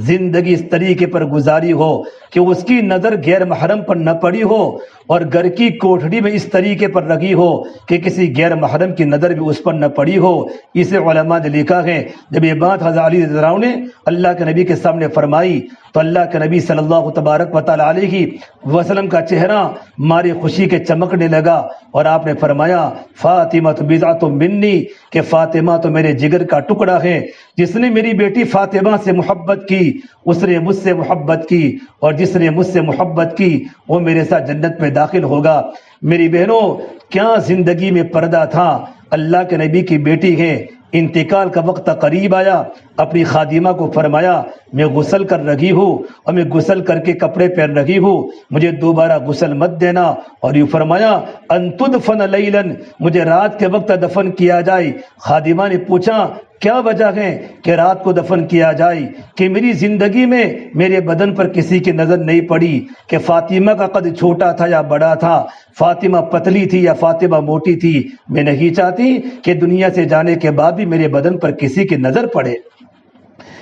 زندگی اس طریقے پر گزاری ہو کہ اس کی نظر غیر محرم پر نہ پڑی ہو، اور گھر کی کوٹھڑی میں اس طریقے پر رکھی ہو کہ کسی غیر محرم کی نظر بھی اس پر نہ پڑی ہو۔ اسے علماء نے لکھا ہے جب یہ بات حضرت علی رضی اللہ عنہ نے اللہ کے نبی کے سامنے فرمائی تو اللہ کے نبی صلی اللہ تبارک و تعالی علیہ وسلم کا چہرہ ماری خوشی کے چمکنے لگا، اور آپ نے فرمایا فاطمہ بضعۃ منی، کہ فاطمہ تو میرے جگر کا ٹکڑا ہے، جس نے میری بیٹی فاطمہ سے محبت کی اس نے مجھ سے محبت کی، اور جس نے مجھ سے محبت کی وہ میرے ساتھ جنت میں داخل ہوگا۔ میری بہنوں، کیا زندگی میں پردہ تھا، اللہ کے نبی کی بیٹی ہے، انتقال کا وقت قریب آیا، اپنی خادمہ کو فرمایا میں غسل کر رہی ہوں اور میں غسل کر کے کپڑے پہن رہی ہوں، مجھے دوبارہ غسل مت دینا، اور یہ فرمایا ان تدفن لیلا، مجھے رات کے وقت دفن کیا جائے۔ خادمہ نے پوچھا کیا وجہ ہے کہ رات کو دفن کیا جائے؟ کہ میری زندگی میں میرے بدن پر کسی کی نظر نہیں پڑی کہ فاطمہ کا قد چھوٹا تھا یا بڑا تھا، فاطمہ پتلی تھی یا فاطمہ موٹی تھی، میں نہیں چاہتی کہ دنیا سے جانے کے بعد بھی میرے بدن پر کسی کی نظر پڑے۔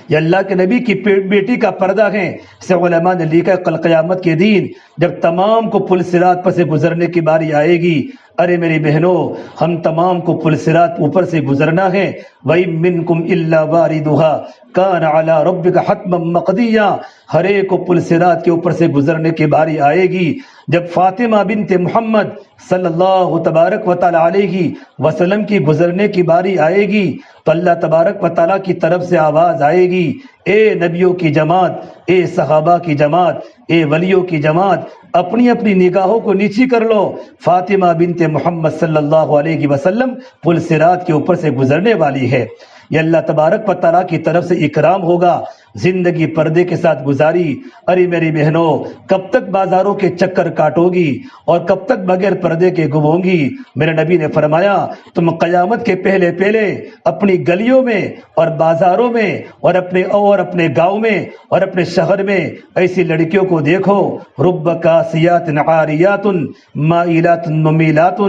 یہ اللہ کے نبی کی بیٹی کا پردہ ہے۔ سے علماء نے لکھا ہے کل قیامت کے دن جب تمام کو پل صراط پر سے گزرنے کی باری آئے گی، ارے میری بہنوں، ہم تمام کو پل صراط اوپر سے گزرنا ہے، وَإِن مِّنكُمْ إِلَّا وَارِدُهَا كَانَ عَلَى رَبِّكَ حَتْمًا مَّقْضِيًّا، ہر ایک کو پل صراط کے اوپر سے گزرنے کی باری آئے گی۔ جب فاطمہ بنت محمد صلی اللہ تبارک و تعالی علیہ وسلم کی گزرنے کی باری آئے گی تو اللہ تبارک و تعالیٰ کی طرف سے آواز آئے گی، اے نبیوں کی جماعت، اے صحابہ کی جماعت، اے ولیوں کی جماعت، اپنی اپنی نگاہوں کو نیچی کر لو، فاطمہ بنت محمد صلی اللہ علیہ وسلم پل صراط کے اوپر سے گزرنے والی ہے۔ یہ اللہ تبارک و تعالیٰ کی طرف سے اکرام ہوگا۔ زندگی پردے کے ساتھ گزاری، ارے میری بہنوں، کب تک بازاروں کے چکر کاٹو گی اور کب تک بغیر پردے کے گھومو گی؟ میرے نبی نے فرمایا تم قیامت کے پہلے پہلے اپنی گلیوں میں اور بازاروں میں اور اپنے گاؤں میں اور اپنے شہر میں ایسی لڑکیوں کو دیکھو، رب کاسیات عاریات مائلات ممیلات،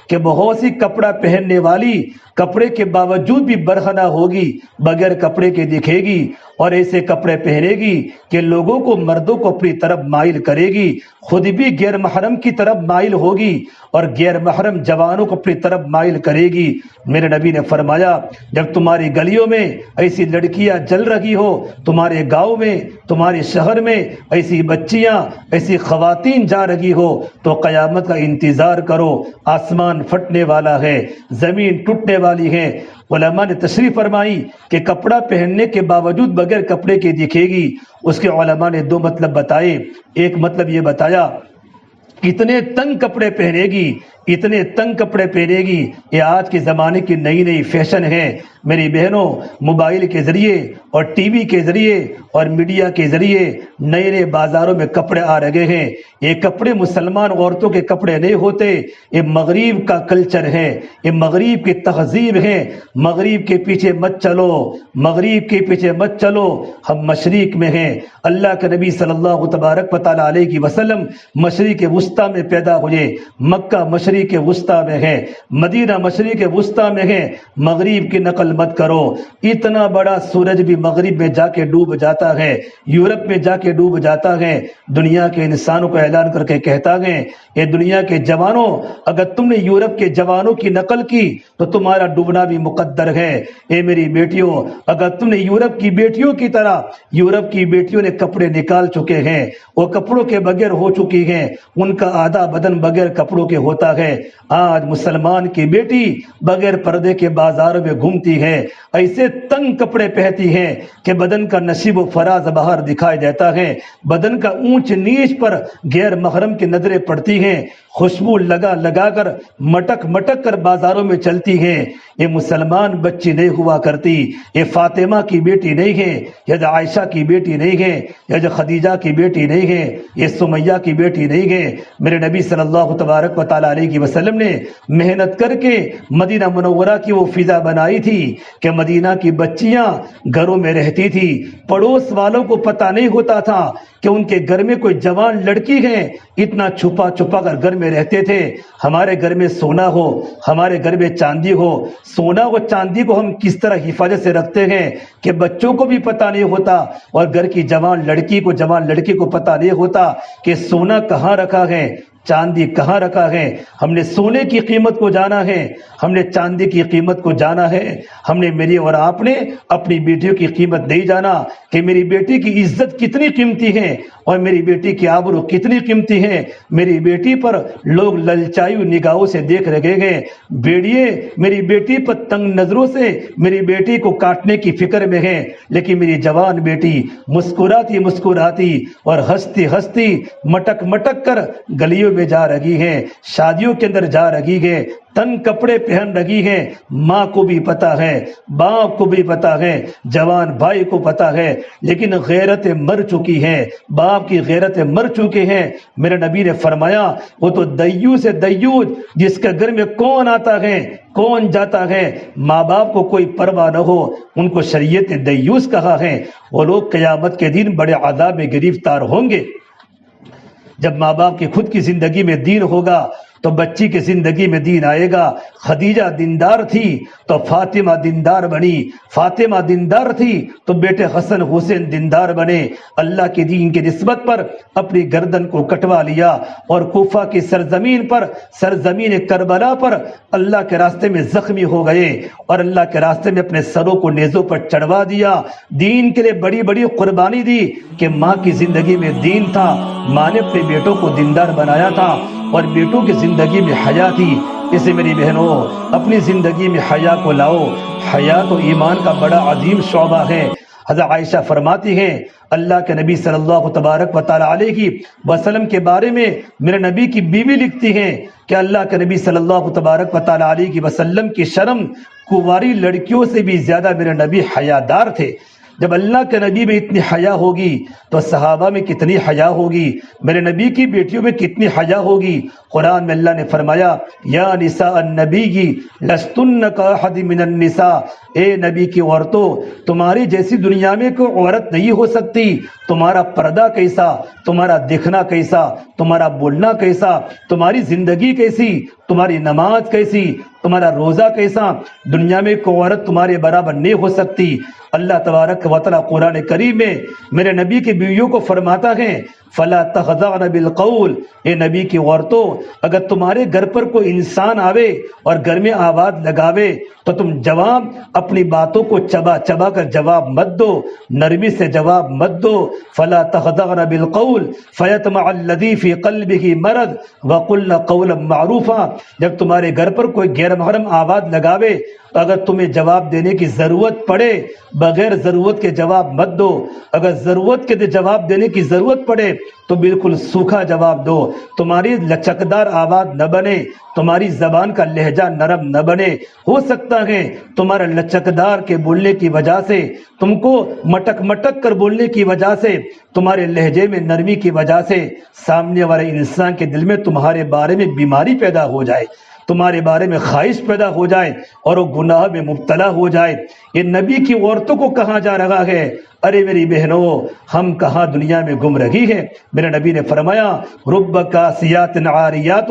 کہ بہت سی کپڑا پہننے والی کپڑے کے باوجود بھی برہنہ ہوگی، بغیر کپڑے کے دکھے گی، اور ایسے کپڑے پہنے گی کہ لوگوں کو، مردوں کو اپنی طرف مائل کرے گی، خود بھی غیر محرم کی طرف مائل ہوگی اور غیر محرم جوانوں کو اپنی طرف مائل کرے گی۔ میرے نبی نے فرمایا جب تمہاری گلیوں میں ایسی لڑکیاں جل رہی ہو، تمہارے گاؤں میں، تمہارے شہر میں ایسی بچیاں، ایسی خواتین جا رہی ہو تو قیامت کا انتظار کرو، آسمان پھٹنے والا ہے، زمین ٹوٹنے والی ہے۔ علماء نے تشریح فرمائی کہ کپڑا پہننے کے باوجود بغیر کپڑے کے دکھے گی، اس کے علماء نے دو مطلب بتائے۔ ایک مطلب یہ بتایا اتنے تنگ کپڑے پہنے گی اتنے تنگ کپڑے پہنے گی، یہ آج کے زمانے کی نئی نئی فیشن ہے۔ میری بہنوں، موبائل کے ذریعے اور ٹی وی کے ذریعے اور میڈیا کے ذریعے نئے نئے بازاروں میں کپڑے آ رہے ہیں۔ یہ کپڑے مسلمان عورتوں کے کپڑے نہیں ہوتے، یہ مغرب کا کلچر ہے، یہ مغرب کی تہذیب ہے۔ مغرب کے پیچھے مت چلو، مغرب کے پیچھے مت چلو، ہم مشرق میں ہیں۔ اللہ کے نبی صلی اللہ تبارک و تعالیٰ علیہ وسلم مشرق وسطیٰ میں پیدا ہوئے۔ مکہ مشرق وسطیٰ میں ہے، مدینہ مشرق وسطیٰ میں ہے۔ مغرب کی نقل مت کرو۔ اتنا بڑا سورج بھی مغرب میں جا کے ڈوب جاتا ہے، یورپ میں جا کے ڈوب جاتا ہے۔ دنیا کے انسانوں کو اعلان کر کے کہتا ہے، یہ دنیا کے جوانوں، اگر تم نے یورپ کے جوانوں کی نقل کی تو تمہارا ڈوبنا بھی مقدر ہے۔ اے میری بیٹیوں، اگر تم نے یورپ کی بیٹیوں کی طرح، یورپ کی بیٹیوں نے کپڑے نکال چکے ہیں، وہ کپڑوں کے بغیر ہو چکی ہیں، ان کا آدھا بدن بغیر کپڑوں کے ہوتا ہے۔ آج مسلمان کی بیٹی بغیر پردے کے بازاروں میں گھومتی ہے، ایسے تنگ کپڑے پہنتی ہیں کہ بدن کا نشیب و فراز باہر دکھائی دیتا ہے، بدن کا اونچ نیچ پر غیر محرم کی نظریں پڑتی ہیں، خوشبو لگا لگا کر مٹک مٹک کر بازاروں میں چلتی ہیں۔ یہ مسلمان بچی نہیں ہوا کرتی، یہ فاطمہ کی بیٹی نہیں ہے، یہ عائشہ کی بیٹی نہیں ہے، یہ خدیجہ کی بیٹی نہیں ہے، یہ سمیہ کی بیٹی نہیں ہے۔ میرے نبی صلی اللہ تبارک و تعالیٰ علیہ وسلم نے محنت کر کے مدینہ منورہ کی وہ فضا بنائی تھی کہ مدینہ کی بچیاں گھروں میں رہتی تھی، پڑوس والوں کو پتہ نہیں ہوتا تھا کہ ان کے گھر میں کوئی جوان لڑکی ہے، اتنا چھپا چھپا کر گھر میں رہتے تھے۔ ہمارے گھر میں سونا ہو، ہمارے گھر میں چاندی ہو، سونا و چاندی کو ہم کس طرح حفاظت سے رکھتے ہیں کہ بچوں کو بھی پتہ نہیں ہوتا، اور گھر کی جوان لڑکی کو پتہ نہیں ہوتا کہ سونا کہاں رکھا ہے، چاندی کہاں رکھا ہے۔ ہم نے سونے کی قیمت کو جانا ہے، ہم نے چاندی کی قیمت کو جانا ہے، ہم نے، میری اور آپ نے اپنی بیٹیوں کی قیمت نہیں جانا کہ میری بیٹی کی عزت کتنی قیمتی ہے اور میری بیٹی کی آبرو کتنی قیمتی ہے۔ میری بیٹی پر لوگ للچائی نگاہوں سے دیکھ رہے ہیں، بیڑیے میری بیٹی پر تنگ نظروں سے میری بیٹی کو کاٹنے کی فکر میں ہیں، لیکن میری جوان بیٹی مسکراتی اور ہنستی ہنستی مٹک مٹک کر گلیوں میں جا رہی ہیں، شادیوں کے اندر جا رہی ہے، تنگ کپڑے پہن رہی ہیں۔ ماں کو بھی پتا ہے، باپ کو بھی پتا ہے، جوان بھائی کو پتا ہے، لیکن غیرتیں مر چکی ہیں، باپ کی غیرتیں مر چکے ہیں۔ میرے نبی نے فرمایا، وہ تو دیوس ہے، دیوس، جس کے گھر میں کون آتا ہے کون جاتا ہے، ماں باپ کو کوئی پرواہ نہ ہو، ان کو شریعت نے دیوس کہا ہے۔ وہ لوگ قیامت کے دن بڑے عذاب میں گرفتار ہوں گے۔ جب ماں باپ کی خود کی زندگی میں دین ہوگا تو بچی کی زندگی میں دین آئے گا۔ خدیجہ دیندار تھی تو فاطمہ دیندار بنی، فاطمہ دیندار تھی تو بیٹے حسن حسین دیندار بنے۔ اللہ کے دین کی نسبت پر اپنی گردن کو کٹوا لیا اور کوفہ کی سرزمین پر، سرزمین کربلا پر اللہ کے راستے میں زخمی ہو گئے اور اللہ کے راستے میں اپنے سروں کو نیزوں پر چڑھوا دیا۔ دین کے لیے بڑی بڑی قربانی دی کہ ماں کی زندگی میں دین تھا، ماں نے اپنے بیٹوں کو دیندار بنایا تھا اور بیٹوں کی زندگی میں حیا تھی۔ اسے میری بہنوں، اپنی زندگی میں حیا کو لاؤ۔ حیا تو ایمان کا بڑا عظیم شعبہ ہے۔ حضرت عائشہ فرماتی ہیں، اللہ کے نبی صلی اللہ تبارک و تعالیٰ علیہ وسلم کے بارے میں میرے نبی کی بیوی لکھتی ہیں کہ اللہ کے نبی صلی اللہ تبارک و تعالیٰ علیہ وسلم کی شرم کنواری لڑکیوں سے بھی زیادہ میرے نبی حیادار تھے۔ جب اللہ کے نبی میں اتنی حیا ہوگی تو صحابہ میں کتنی حیا ہوگی، میرے نبی کی بیٹیوں میں کتنی حیا ہوگی۔ قرآن میں اللہ نے فرمایا، یا نساء النبی لستن کاحد من النساء، اے نبی کی عورتوں، تمہاری جیسی دنیا میں کوئی عورت نہیں ہو سکتی۔ تمہارا پردہ کیسا، تمہارا دکھنا کیسا، تمہارا بولنا کیسا، تمہاری زندگی کیسی، تمہاری نماز کیسی، تمہارا روزہ کیسا، دنیا میں کوئی عورت تمہارے برابر نہیں ہو سکتی۔ اللہ تبارک و تعالیٰ قرآن کریم میں میرے نبی کی بیویوں کو فرماتا ہے، فلا تخضعن بالقول، اے نبی کی عورتوں، اگر تمہارے گھر پر کوئی انسان آوے اور گھر میں آواز لگاوے تو تم جواب اپنی باتوں کو چبا چبا کر جواب مت دو، نرمی سے جواب مت دو۔ فلا تخضعن بالقول فیطمع الذی فی قلبہ مرض وقلن قولا معروفا، جب تمہارے گھر پر کوئی غیر محرم آواز لگاوے تو اگر تمہیں جواب دینے کی ضرورت پڑے، بغیر ضرورت کے جواب مت دو۔ اگر ضرورت کے جواب دینے کی ضرورت پڑے تو بالکل سوکھا جواب دو. تمہاری لچکدار آواز نہ بنے, تمہاری زبان کا لہجہ نرم نہ بنے. ہو سکتا ہے تمہارا لچکدار کے بولنے کی وجہ سے, تم کو مٹک مٹک کر بولنے کی وجہ سے, تمہارے لہجے میں نرمی کی وجہ سے سامنے والے انسان کے دل میں تمہارے بارے میں بیماری پیدا ہو جائے, تمہارے بارے میں خواہش پیدا ہو جائے اور وہ گناہ میں مبتلا ہو جائے. یہ نبی کی عورتوں کو کہا جا رہا ہے. ارے میری بہنوں, ہم کہاں دنیا میں گم رہی ہے. میرے نبی نے فرمایا رب کاسیات عاریات,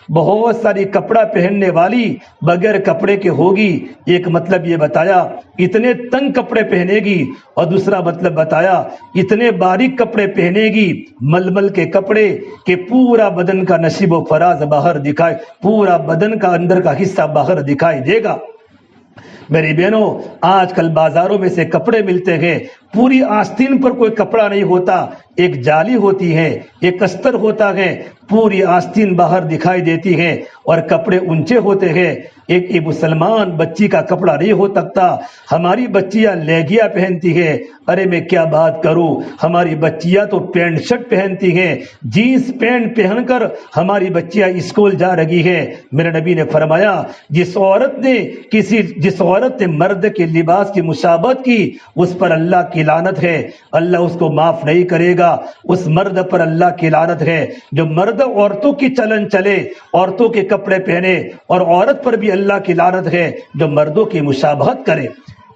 بہت ساری کپڑا پہننے والی بغیر کپڑے کے ہوگی. ایک مطلب یہ بتایا اتنے تنگ کپڑے پہنے گی, اور دوسرا مطلب بتایا اتنے باریک کپڑے پہنے گی, ململ کے کپڑے کہ پورا بدن کا نشیب و فراز باہر دکھائے, پورا بدن کا اندر کا حصہ باہر دکھائی دے گا. میری بہنوں, آج کل بازاروں میں سے کپڑے ملتے ہیں, پوری آستین پر کوئی کپڑا نہیں ہوتا, ایک جالی ہوتی ہے, ایک استر ہوتا ہے, پوری آستین باہر دکھائی دیتی ہے اور کپڑے اونچے ہوتے ہیں. ایک مسلمان بچی کا کپڑا نہیں ہو سکتا. ہماری بچیاں لیگیا پہنتی ہے. ارے میں کیا بات کروں, ہماری بچیاں تو پینٹ شرٹ پہنتی ہیں, جینس پینٹ پہن کر ہماری بچیاں اسکول جا رہی ہے. میرے نبی نے فرمایا جس عورت نے مرد کے لباس کی مشابہت کی, اس پر اللہ کی لعنت ہے, اللہ اس کو معاف نہیں کرے گا. اس مرد پر اللہ کی لعنت ہے جو مرد عورتوں کی چلن چلے, عورتوں کے کپڑے پہنے, اور عورت پر بھی اللہ کی لعنت ہے جو مردوں کی مشابہت کرے.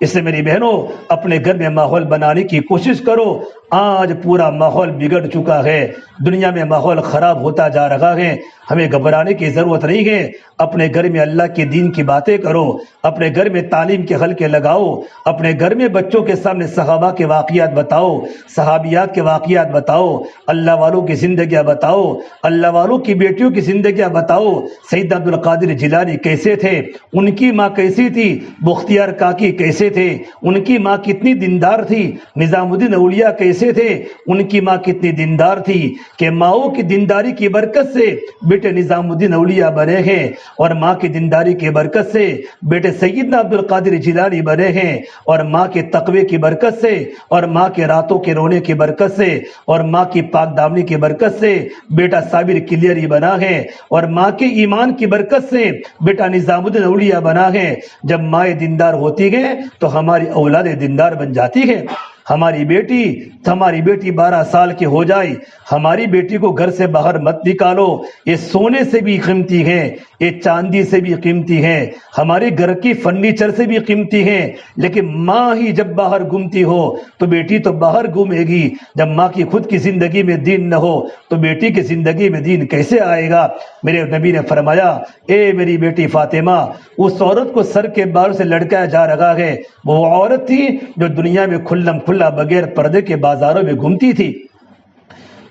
اس سے میری بہنوں, اپنے گھر میں ماحول بنانے کی کوشش کرو. آج پورا ماحول بگڑ چکا ہے, دنیا میں ماحول خراب ہوتا جا رہا ہے. ہمیں گھبرانے کی ضرورت نہیں ہے. اپنے گھر میں اللہ کے دین کی باتیں کرو, اپنے گھر میں تعلیم کے حلقے لگاؤ, اپنے گھر میں بچوں کے سامنے صحابہ کے واقعات بتاؤ, صحابیات کے واقعات بتاؤ, اللہ والوں کی زندگیاں بتاؤ, اللہ والوں کی بیٹیوں کی زندگیاں بتاؤ. سید عبد القادر جیلانی کیسے تھے, ان کی ماں کیسی تھی, بختیار کاکی کیسے تھے, ان کی ماں کتنی دیندار تھی, نظام الدین اولیاء کیسے تھے, ان کی ماں کتنی دیندار تھی کہ ماؤں کی دینداری کی برکت سے بیٹے نظام الدین اولیاء بنے ہیں, اور ماں کی دینداری کی برکت سے بیٹے سیدنا عبد القادر جیلانی بنے ہیں, اور ماں کے تقوی کی برکت سے, اور ماں کے راتوں کے رونے کی برکت سے, اور ماں کی پاک دامنی کی برکت سے بیٹا صابر کلیری بنا ہے, اور ماں کے ایمان کی برکت سے بیٹا نظام الدین اولیاء بنا ہے. جب مائیں دیندار ہوتی ہیں تو ہماری اولاد دیندار بن جاتی ہے. ہماری بیٹی 12 سال کی ہو جائے, ہماری بیٹی کو گھر سے باہر مت نکالو. یہ سونے سے بھی قیمتی ہے, یہ چاندی سے بھی قیمتی ہے, ہمارے گھر کی فرنیچر سے بھی قیمتی ہے. لیکن ماں ہی جب باہر گھومتی ہو تو بیٹی تو باہر گھومے گی. جب ماں کی خود کی زندگی میں دین نہ ہو تو بیٹی کی زندگی میں دین کیسے آئے گا. میرے نبی نے فرمایا اے میری بیٹی فاطمہ, اس عورت کو سر کے بال سے لٹکایا جا رہا ہے, وہ عورت تھی جو دنیا میں کھلم کھلا بغیر پردے کے بازاروں میں گھومتی تھی.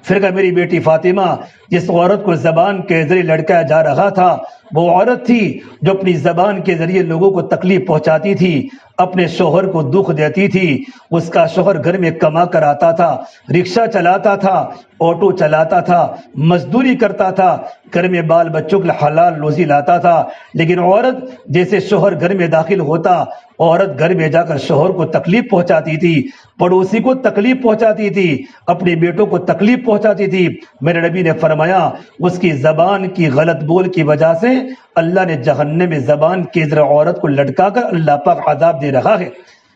پھر کہا میری بیٹی فاطمہ, جس عورت کو زبان کے ذریعے لڑکایا جا رہا تھا وہ عورت تھی جو اپنی زبان کے ذریعے لوگوں کو تکلیف پہنچاتی تھی, اپنے شوہر کو دکھ دیتی تھی. اس کا شوہر گھر میں کما کر آتا تھا, رکشہ چلاتا تھا, آٹو چلاتا تھا, مزدوری کرتا تھا, گھر میں بال بچوں کے حلال روزی لاتا تھا. لیکن عورت جیسے شوہر گھر میں داخل ہوتا, عورت گھر میں جا کر شوہر کو تکلیف پہنچاتی تھی, پڑوسی کو تکلیف پہنچاتی تھی, اپنے بیٹوں کو تکلیف پہنچاتی تھی. میرے نبی نے فرمایا اس کی زبان کی غلط بول کی وجہ سے اللہ نے جہنم میں زبان کے ذریعے عورت کو لٹکا کر اللہ پاک عذاب دے رہا ہے.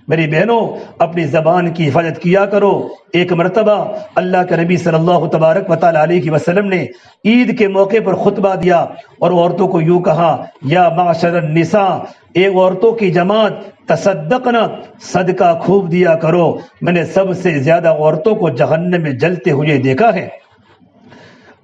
میری بہنوں, اپنی زبان کی حفاظت کیا کرو. ایک مرتبہ اللہ کے نبی صلی اللہ تبارک و تعالی علیہ وسلم نے عید کے موقع پر خطبہ دیا اور عورتوں کو یوں کہا, یا معاشر النساء, اے عورتوں کی جماعت, تصدقنا, صدقہ خوب دیا کرو. میں نے سب سے زیادہ عورتوں کو جہنم میں جلتے ہوئے دیکھا ہے.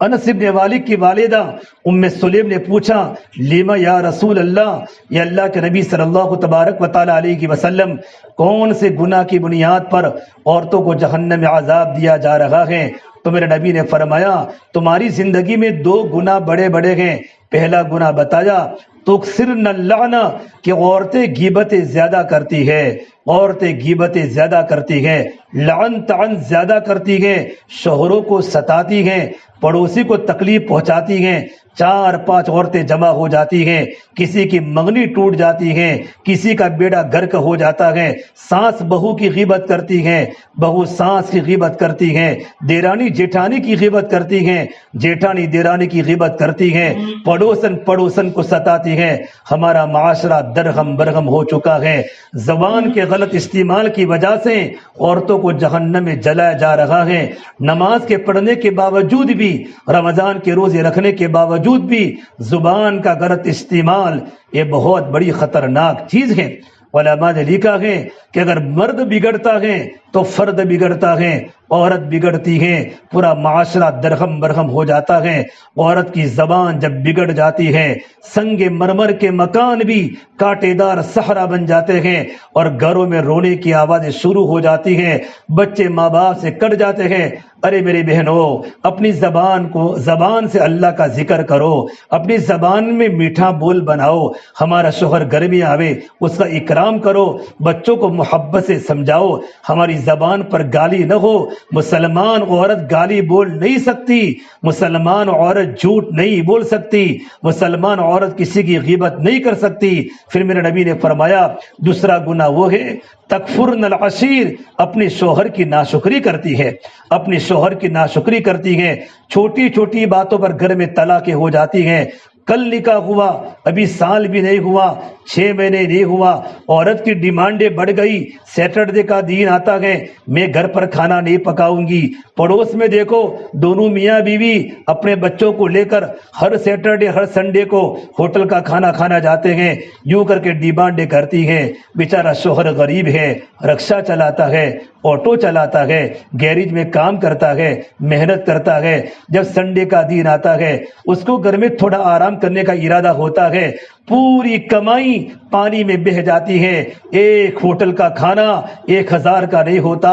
انس بن مالک کی والدہ ام سلیم نے پوچھا, لیما یا رسول اللہ, یا اللہ کے نبی صلی اللہ تبارک و تعالی علیہ وسلم, کون سے گناہ کی بنیاد پر عورتوں کو جہنم میں عذاب دیا جا رہا ہے؟ تو میرے نبی نے فرمایا تمہاری زندگی میں 2 گناہ بڑے بڑے ہیں. پہلا گناہ بتایا تکثرن اللعنہ, کہ عورتیں غیبتیں زیادہ کرتی ہے, عورتیں غیبتیں زیادہ کرتی ہیں. لعن تعن زیادہ کرتی ہیں، شوہروں کو ستاتی ہیں، پڑوسی کو تکلیف پہنچاتی ہیں، 4-5 عورتیں جمع ہو جاتی ہیں، کسی کی منگنی ٹوٹ جاتی ہے، کسی کا بیڑا گرک ہو جاتا ہے، ساس بہو کی غیبت کرتی ہے، بہو ساس کی غیبت کرتی ہے، دیرانی جیٹھانی کی غیبت کرتی ہے، جیٹھانی دیرانی کی غیبت کرتی ہے، پڑوسن پڑوسن کو ستاتی ہے۔ ہمارا معاشرہ درہم برہم ہو چکا ہے۔ زبان کے غلط استعمال کی وجہ سے عورتوں کو جہنم میں جلایا جا رہا ہے۔ نماز کے پڑھنے کے باوجود بھی، رمضان کے روزے رکھنے کے باوجود بھی زبان کا غلط استعمال یہ بہت بڑی خطرناک چیز ہے۔ علماء نے لکھا ہے کہ اگر مرد بگڑتا ہے تو فرد بگڑتا ہے، عورت بگڑتی ہے پورا معاشرہ درہم برہم ہو جاتا ہے۔ عورت کی زبان جب بگڑ جاتی ہے، سنگ مرمر کے مکان بھی کانٹے دار صحرا بن جاتے ہیں، اور گھروں میں رونے کی آوازیں شروع ہو جاتی ہیں، بچے ماں باپ سے کٹ جاتے ہیں۔ ارے میری بہنوں، اپنی زبان سے اللہ کا ذکر کرو، اپنی زبان میں میٹھا بول بناؤ۔ ہمارا شوہر گھر میں آوے اس کا اکرام کرو، بچوں کو محبت سے سمجھاؤ، ہماری زبان پر گالی نہ ہو۔ مسلمان عورت گالی بول نہیں سکتی، مسلمان عورت جھوٹ نہیں بول سکتی، مسلمان عورت کسی کی غیبت نہیں کر سکتی۔ پھر میرے نبی نے فرمایا دوسرا گناہ وہ ہے تکفرن العشیر، اپنے شوہر کی ناشکری کرتی ہے، اپنے شوہر کی ناشکری کرتی ہے، چھوٹی چھوٹی باتوں پر گھر میں طلاقیں ہو جاتی ہیں۔ کل نکاح ہوا، ابھی سال بھی نہیں ہوا، 6 مہینے نہیں ہوا، عورت کی ڈیمانڈیں بڑھ گئی، سیٹرڈے کا دن آتا ہے میں گھر پر کھانا نہیں پکاؤں گی۔ پڑوس میں دیکھو دونوں میاں بیوی اپنے بچوں کو لے کر ہر سیٹرڈے ہر سنڈے کو ہوٹل کا کھانا کھانا جاتے ہیں، یوں کر کے ڈیمانڈیں کرتی ہیں۔ بیچارہ شوہر غریب ہے، رکشہ چلاتا ہے، آٹو چلاتا ہے، گیریج میں کام کرتا ہے، محنت کرتا ہے۔ جب سنڈے کا دن آتا ہے اس کو گھر میں تھوڑا آرام کرنے کا ارادہ ہوتا ہے، پوری کمائی پانی میں بہہ جاتی ہے۔ ایک ہوٹل کا کھانا 1000 کا نہیں ہوتا،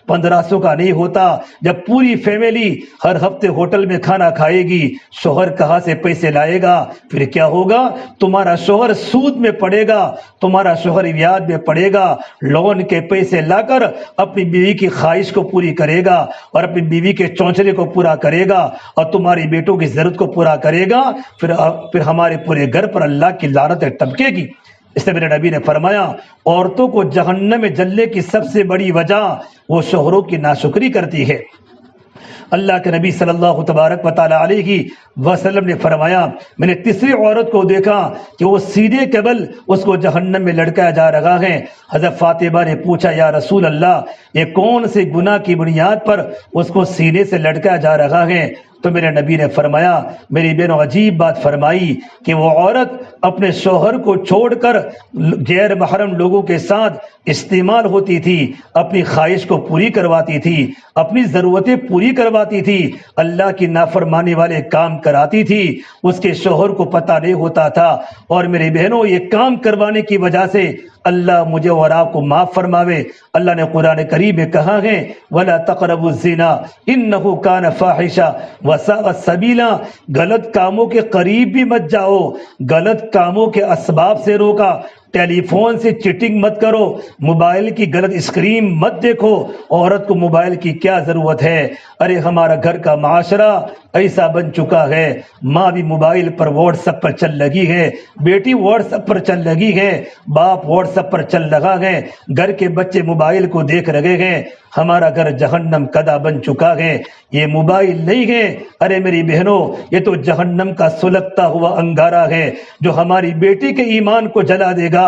1500 کا نہیں ہوتا۔ جب پوری فیملی ہر ہفتے ہوٹل میں کھانا کھائے گی، شوہر کہاں سے پیسے لائے گا؟ پھر کیا ہوگا؟ تمہارا شوہر سود میں پڑے گا، تمہارا شوہر بیاج میں پڑے گا، لون کے پیسے لا کر اپنی بیوی کی خواہش کو پوری کرے گا، اور اپنی بیوی کے چونچلے کو پورا کرے گا، اور تمہاری بیٹوں کی ضرورت کو پورا کرے گا۔ پھر ہمارے پورے گھر پر اللہ کی لعنت ٹپکے گی۔ اس لیے میرے نبی نے فرمایا عورتوں کو جہنم میں جلنے کی سب سے بڑی وجہ وہ شوہروں کی ناشکری کرتی ہے۔ اللہ کے نبی صلی اللہ تبارک و تعالی علیہ وسلم نے فرمایا میں نے تیسری عورت کو دیکھا کہ وہ سیدھے قبل اس کو جہنم میں لٹکایا جا رہا ہے۔ حضرت فاطمہ نے پوچھا یا رسول اللہ یہ کون سے گناہ کی بنیاد پر اس کو سینے سے لٹکایا جا رہا ہے؟ تو میرے نبی نے فرمایا میری بہنوں عجیب بات فرمائی کہ وہ عورت اپنے شوہر کو چھوڑ کر غیر محرم لوگوں کے ساتھ استعمال ہوتی تھی، اپنی خواہش کو پوری کرواتی تھی، اپنی ضرورتیں پوری کرواتی تھی، اللہ کی نافرمانی والے کام کراتی تھی، اس کے شوہر کو پتہ نہیں ہوتا تھا۔ اور میری بہنوں یہ کام کروانے کی وجہ سے اللہ مجھے اور آپ کو معاف فرماوے۔ اللہ نے قرآن کریم میں کہا ہے وَلَا تَقْرَبُوا الزِّنَا إِنَّهُ كَانَ فَاحِشًا وَسَاءَ سَبِيلًا، غلط کاموں کے قریب بھی مت جاؤ، غلط کاموں کے اسباب سے روکا۔ ٹیلی فون سے چیٹنگ مت کرو، موبائل کی غلط اسکرین مت دیکھو۔ عورت کو موبائل کی کیا ضرورت ہے؟ ارے ہمارا گھر کا معاشرہ ایسا بن چکا ہے، ماں بھی موبائل پر واٹس ایپ پر چل لگی ہے، بیٹی واٹس ایپ پر چل لگی ہے، باپ واٹس ایپ پر چل رہا ہے، گھر کے بچے موبائل کو دیکھ رہے ہیں۔ ہمارا گھر جہنم کدا بن چکا ہے۔ یہ موبائل نہیں ہے، ارے میری بہنوں یہ تو جہنم کا سلگتا ہوا انگارہ ہے جو ہماری بیٹی کے ایمان کو جلا دے گا۔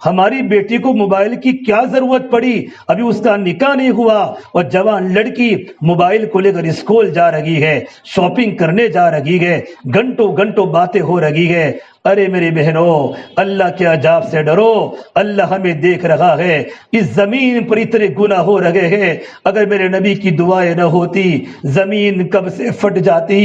ہماری بیٹی کو موبائل کی کیا ضرورت پڑی؟ ابھی اس کا نکاح نہیں ہوا اور جوان لڑکی موبائل کو لے کر اسکول جا رہی ہے، شاپنگ کرنے جا رہی ہے، گھنٹوں گھنٹوں باتیں ہو رہی ہے۔ ارے میری بہنوں اللہ کے عذاب سے ڈرو، اللہ ہمیں دیکھ رہا ہے۔ اس زمین پر اتنے گناہ ہو رہے ہیں، اگر میرے نبی کی دعائیں نہ ہوتی زمین کب سے پھٹ جاتی،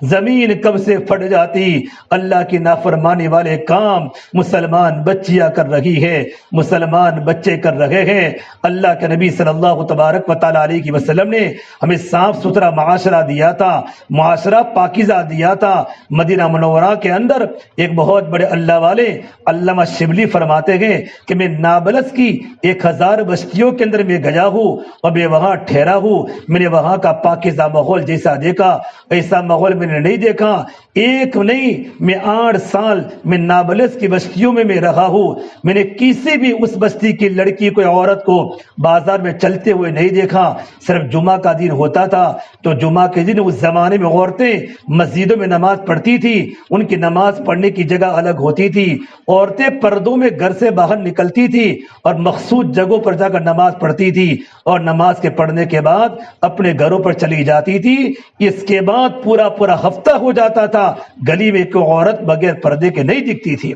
زمین کب سے پھٹ جاتی۔ اللہ کی نافرمانی والے کام مسلمان بچیاں کر رہی ہے، مسلمان بچے کر رہے ہیں۔ اللہ کے نبی صلی اللہ تبارک و تعالی علیہ وسلم نے ہمیں صاف ستھرا معاشرہ دیا تھا، معاشرہ پاکیزہ دیا تھا۔ مدینہ منورہ کے اندر ایک بہت بہت بڑے اللہ والے علامہ شبلی فرماتے ہیں کہ میں نابلس کی 1000 بستیوں کے اندر میں گیا ہوں اور میں وہاں ٹھہرا ہوں، میں نے وہاں کا پاکیزہ ماحول جیسا دیکھا ایسا ماحول میں نے نہیں دیکھا۔ ایک نہیں، میں 8 سال میں نابلس کی بستیوں میں رہا ہوں، میں نے کسی بھی اس بستی کی لڑکی کو عورت کو بازار میں چلتے ہوئے نہیں دیکھا۔ صرف جمعہ کا دن ہوتا تھا تو جمعہ کے دن اس زمانے میں عورتیں مسجدوں میں نماز پڑھتی تھی، ان کی نماز پڑھنے کی جگہ الگ ہوتی تھی، عورتیں پردوں میں گھر سے باہر نکلتی تھی اور مخصوص جگہوں پر جا کر نماز پڑھتی تھی اور نماز کے پڑھنے کے بعد اپنے گھروں پر چلی جاتی تھی۔ اس کے بعد پورا ہفتہ ہو جاتا تھا گلی میں کوئی عورت بغیر پردے کے نہیں دکھتی تھی۔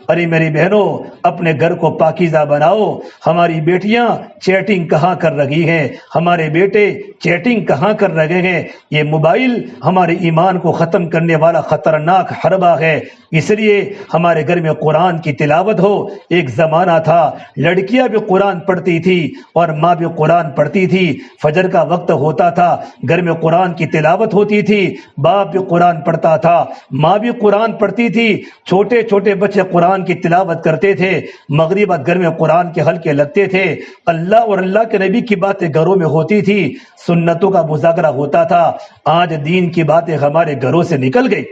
ارے میری بہنوں، اپنے گھر کو پاکیزہ بناؤ۔ ہماری بیٹیاں چیٹنگ کہاں کر رہی ہیں، ہمارے بیٹے چیٹنگ کہاں کر رہے ہیں۔ یہ موبائل ہمارے ایمان کو ختم کرنے والا خطرناک حربہ ہے، اس لیے ہمارے گھر میں قرآن کی تلاوت ہو۔ ایک زمانہ تھا لڑکیاں بھی قرآن پڑھتی تھی اور ماں بھی قرآن پڑھتی تھی، فجر کا وقت ہوتا تھا، گھر میں قرآن کی تلاوت ہوتی تھی، باپ بھی قرآن پڑھتا تھا، ماں بھی قرآن پڑھتی تھی، چھوٹے چھوٹے بچے قرآن کی تلاوت کرتے تھے، مغربات گھر میں قرآن کے حلقے لگتے تھے، اللہ اور اللہ کے نبی کی باتیں گھروں میں ہوتی تھی، سنتوں کا مذاکرہ ہوتا تھا۔ آج دین کی باتیں ہمارے گھروں سے نکل گئی،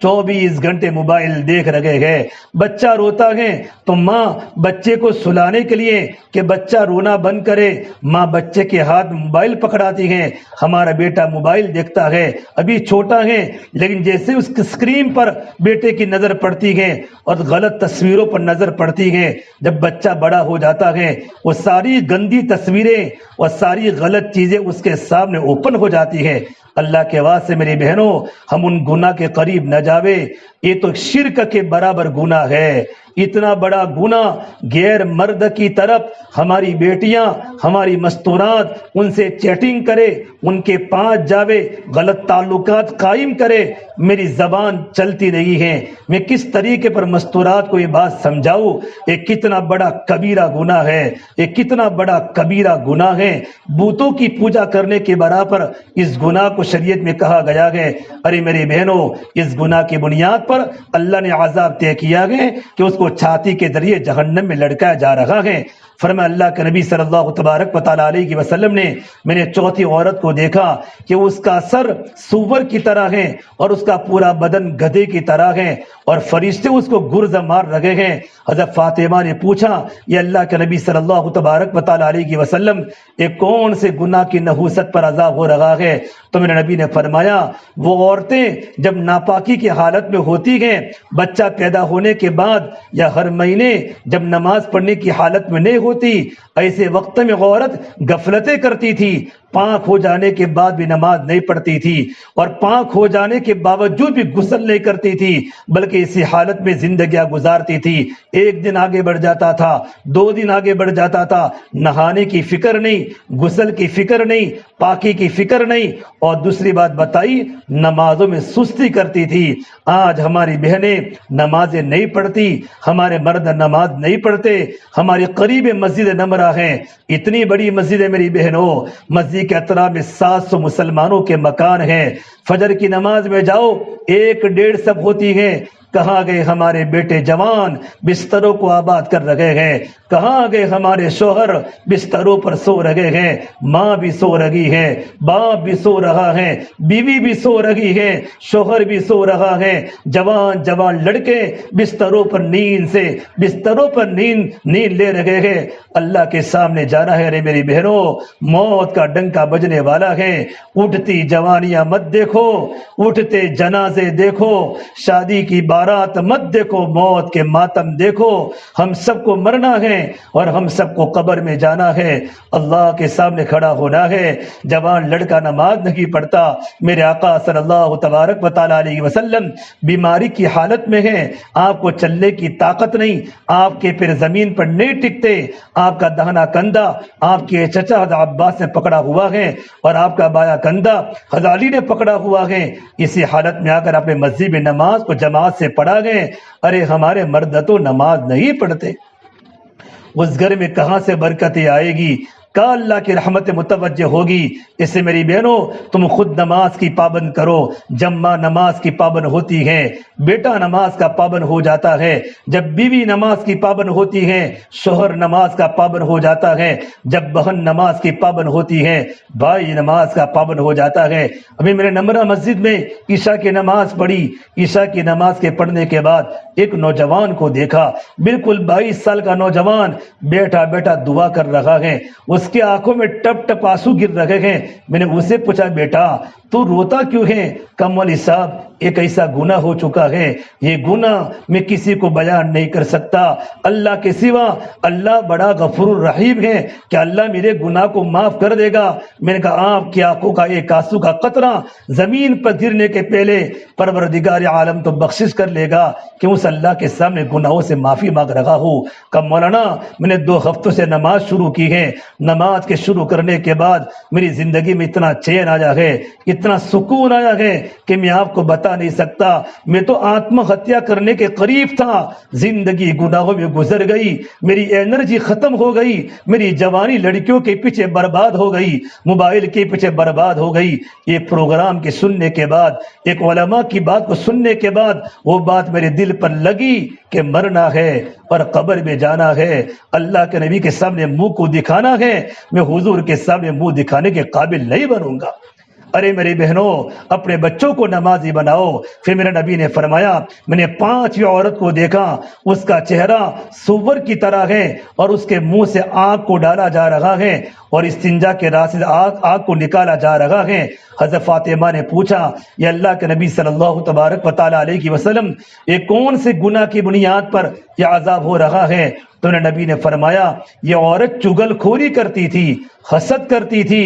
24 گھنٹے موبائل دیکھ رہے ہیں۔ بچہ روتا ہے تو ماں بچے کو سلانے کے لیے کہ بچہ رونا بند کرے، ماں بچے کے ہاتھ موبائل پکڑاتی ہے۔ ہمارا بیٹا موبائل دیکھتا ہے، ابھی چھوٹا ہے، لیکن جیسے اس کی اسکرین پر بیٹے کی نظر پڑتی ہے اور غلط تصویروں پر نظر پڑتی ہے، جب بچہ بڑا ہو جاتا ہے وہ ساری گندی تصویریں اور ساری غلط چیزیں اس کے سامنے اوپن ہو جاتی ہے۔ اللہ کے واسطے میری بہنوں، ہم ان گناہ کے قریب نہ جاوے، یہ تو شرک کے برابر گناہ ہے۔ اتنا بڑا گناہ، غیر مرد کی طرف ہماری بیٹیاں، ہماری مستورات ان سے چیٹنگ کرے، ان کے پاس جاوے، غلط تعلقات قائم کرے۔ میری زبان چلتی نہیں ہے، میں کس طریقے پر مستورات کو یہ بات سمجھاؤں، یہ کتنا بڑا کبیرہ گناہ ہے، یہ کتنا بڑا کبیرہ گناہ ہے۔ بتوں کی پوجا کرنے کے برابر اس گناہ کو شریعت میں کہا گیا ہے۔ ارے میری بہنوں، اس گناہ کی بنیاد پر اللہ نے عذاب طے کیا ہے کہ اس کو چھاتی کے ذریعے جہنم میں لٹکایا جا رہا ہے۔ فرمایا اللہ کے نبی صلی اللہ تبارک و تعالیٰ علیہ وسلم نے، میں نے چوتھی عورت کو دیکھا کہ اس کا سر سور کی طرح ہے اور اس کا پورا بدن گدھے کی طرح ہے اور فرشتے اس کو گرز مار رہے ہیں۔ حضرت فاطمہ نے پوچھا، یہ اللہ کے نبی صلی اللہ تبارک و تعالیٰ علیہ وسلم، یہ کون سے گناہ کی نحوست پر عذاب ہو رہا ہے؟ تو میرے نبی نے فرمایا، وہ عورتیں جب ناپاکی کی حالت میں ہوتی ہیں، بچہ پیدا ہونے کے بعد یا ہر مہینے جب نماز پڑھنے کی حالت میں نہیں ہوتی، ایسے وقت میں عورت غفلتیں کرتی تھی، پاک ہو جانے کے بعد بھی نماز نہیں پڑھتی تھی اور پاک ہو جانے کے باوجود بھی غسل نہیں کرتی تھی، بلکہ اسی حالت میں زندگیاں گزارتی تھی۔ ایک دن آگے بڑھ جاتا تھا، 2 دن آگے بڑھ جاتا تھا، نہانے کی فکر نہیں، غسل کی فکر نہیں، پاکی کی فکر نہیں، اور دوسری بات بتائی، نمازوں میں سستی کرتی تھی۔ آج ہماری بہنیں نمازیں نہیں پڑھتی، ہمارے مرد نماز نہیں پڑھتے، ہمارے قریب مسجد نمرہ ہیں، اتنی بڑی مسجد ہے میری بہنوں، مسجد کے اطراف میں 700 مسلمانوں کے مکان ہیں، فجر کی نماز میں جاؤ 1-1.5 سب ہوتی ہیں۔ کہاں گئے ہمارے بیٹے جوان بستروں کو آباد کر رہے ہیں؟ کہاں گئے ہمارے شوہر بستروں پر سو رہے ہیں؟ ماں بھی سو رہی ہے، باپ بھی سو رہا ہے، بیوی بھی سو رہی ہے، شوہر بھی سو رہا ہے، جوان لڑکے بستروں پر نیند لے رہے ہیں۔ اللہ کے سامنے جانا ہے۔ ارے میری بہنوں، موت کا ڈنکا بجنے والا ہے۔ اٹھتی جوانیاں مت دیکھو، اٹھتے جنازے دیکھو، شادی کی بارات مت دیکھو، موت کے ماتم دیکھو۔ ہم سب کو مرنا ہے اور ہم سب کو قبر میں جانا ہے، اللہ کے سامنے کھڑا ہونا ہے۔ جوان لڑکا نماز نہیں پڑھتا، میرے آقا صلی اللہ تبارک و تعالیٰ علیہ وسلم بیماری کی حالت میں ہیں، آپ کو چلنے کی طاقت نہیں، آپ کے پیر زمین پر نہیں ٹکتے، آپ کا دہنا کندھا آپ کے چچا حضرت عباس نے پکڑا ہوا ہے اور آپ کا بایاں کندھا حضرت علی نے پکڑا ہوا ہے۔ اسی حالت میں آ کر اپنے مسجد میں نماز کو جماعت سے پڑھا گئے۔ ارے ہمارے مرد تو نماز نہیں پڑھتے، اس گھر میں کہاں سے برکتیں آئے گی؟ کہا اللہ کی رحمت متوجہ ہوگی۔ اس سے میری بہنوں تم خود نماز کی پابند کرو، جب ماں نماز کی پابند ہوتی ہے بیٹا نماز کا پابند ہو جاتا ہے، جب بیوی نماز کی پابند ہوتی ہے شوہر نماز کا پابند ہو جاتا ہے، جب بہن نماز کی پابند ہوتی ہے بھائی نماز کا پابند ہو جاتا ہے۔ ابھی میرے نمرہ مسجد میں عشاء کی نماز پڑھی، عشاء کی نماز کے پڑھنے کے بعد ایک نوجوان کو دیکھا، بالکل 22 سال کا نوجوان بیٹھا بیٹھا دعا کر رہا ہے، اس کے آنکھوں میں ٹپ ٹپ آنسو گر رہے ہیں۔ میں نے اسے پوچھا بیٹا تو روتا کیوں ہے؟ کمولی صاحب ایک ایسا گناہ ہو چکا ہے، یہ گناہ میں کسی کو بیان نہیں کر سکتا، اللہ کے سوا اللہ بڑا غفور الرحیم ہے کہ اللہ میرے گناہ کو معاف کر دے گا۔ میں نے کہا آپ کی آنکھوں کا ایک آنسو کا قطرہ زمین پر گرنے کے پہلے پروردگار عالم تو بخشش کر لے گا کہ اس اللہ کے سامنے گناہوں سے معافی مانگ رہا ہوں۔ کہ مولانا میں نے 2 ہفتوں سے نماز شروع کی ہے، نماز کے شروع کرنے کے بعد میری زندگی میں اتنا چین آیا ہے، اتنا سکون آیا ہے کہ میں آپ کو بتا نہیں سکتا۔ میں تو آتم ہتیا کرنے کے قریب تھا، زندگی گناہوں میں گزر گئی، میری انرجی ختم ہو گئی، میری جوانی لڑکیوں کے پیچھے برباد ہو گئی، موبائل کے پیچھے برباد ہو گئی۔ یہ پروگرام کے سننے کے بعد، ایک علماء کی بات کو سننے کے بعد وہ بات میرے دل پر لگی کہ مرنا ہے اور قبر میں جانا ہے، اللہ کے نبی کے سامنے منہ کو دکھانا ہے، میں حضور کے سامنے منہ دکھانے کے قابل نہیں بنوں گا۔ ارے میری بہنوں اپنے بچوں کو نمازی بناؤ۔ پھر میرے نبی نے فرمایا میں نے 5 عورت کو دیکھا، اس کا چہرہ سور کی طرح ہے اور اس کے منہ سے آگ کو ڈالا جا رہا ہے اور استنجا کے راستے سے آگ کو نکالا جا رہا ہے۔ حضرت فاطمہ نے پوچھا یہ اللہ کے نبی صلی اللہ تبارک و تعالی علیہ وسلم یہ کون سے گناہ کی بنیاد پر یہ عذاب ہو رہا ہے؟ تو نبی نے فرمایا یہ عورت چغل خوری کرتی تھی، حسد کرتی تھی،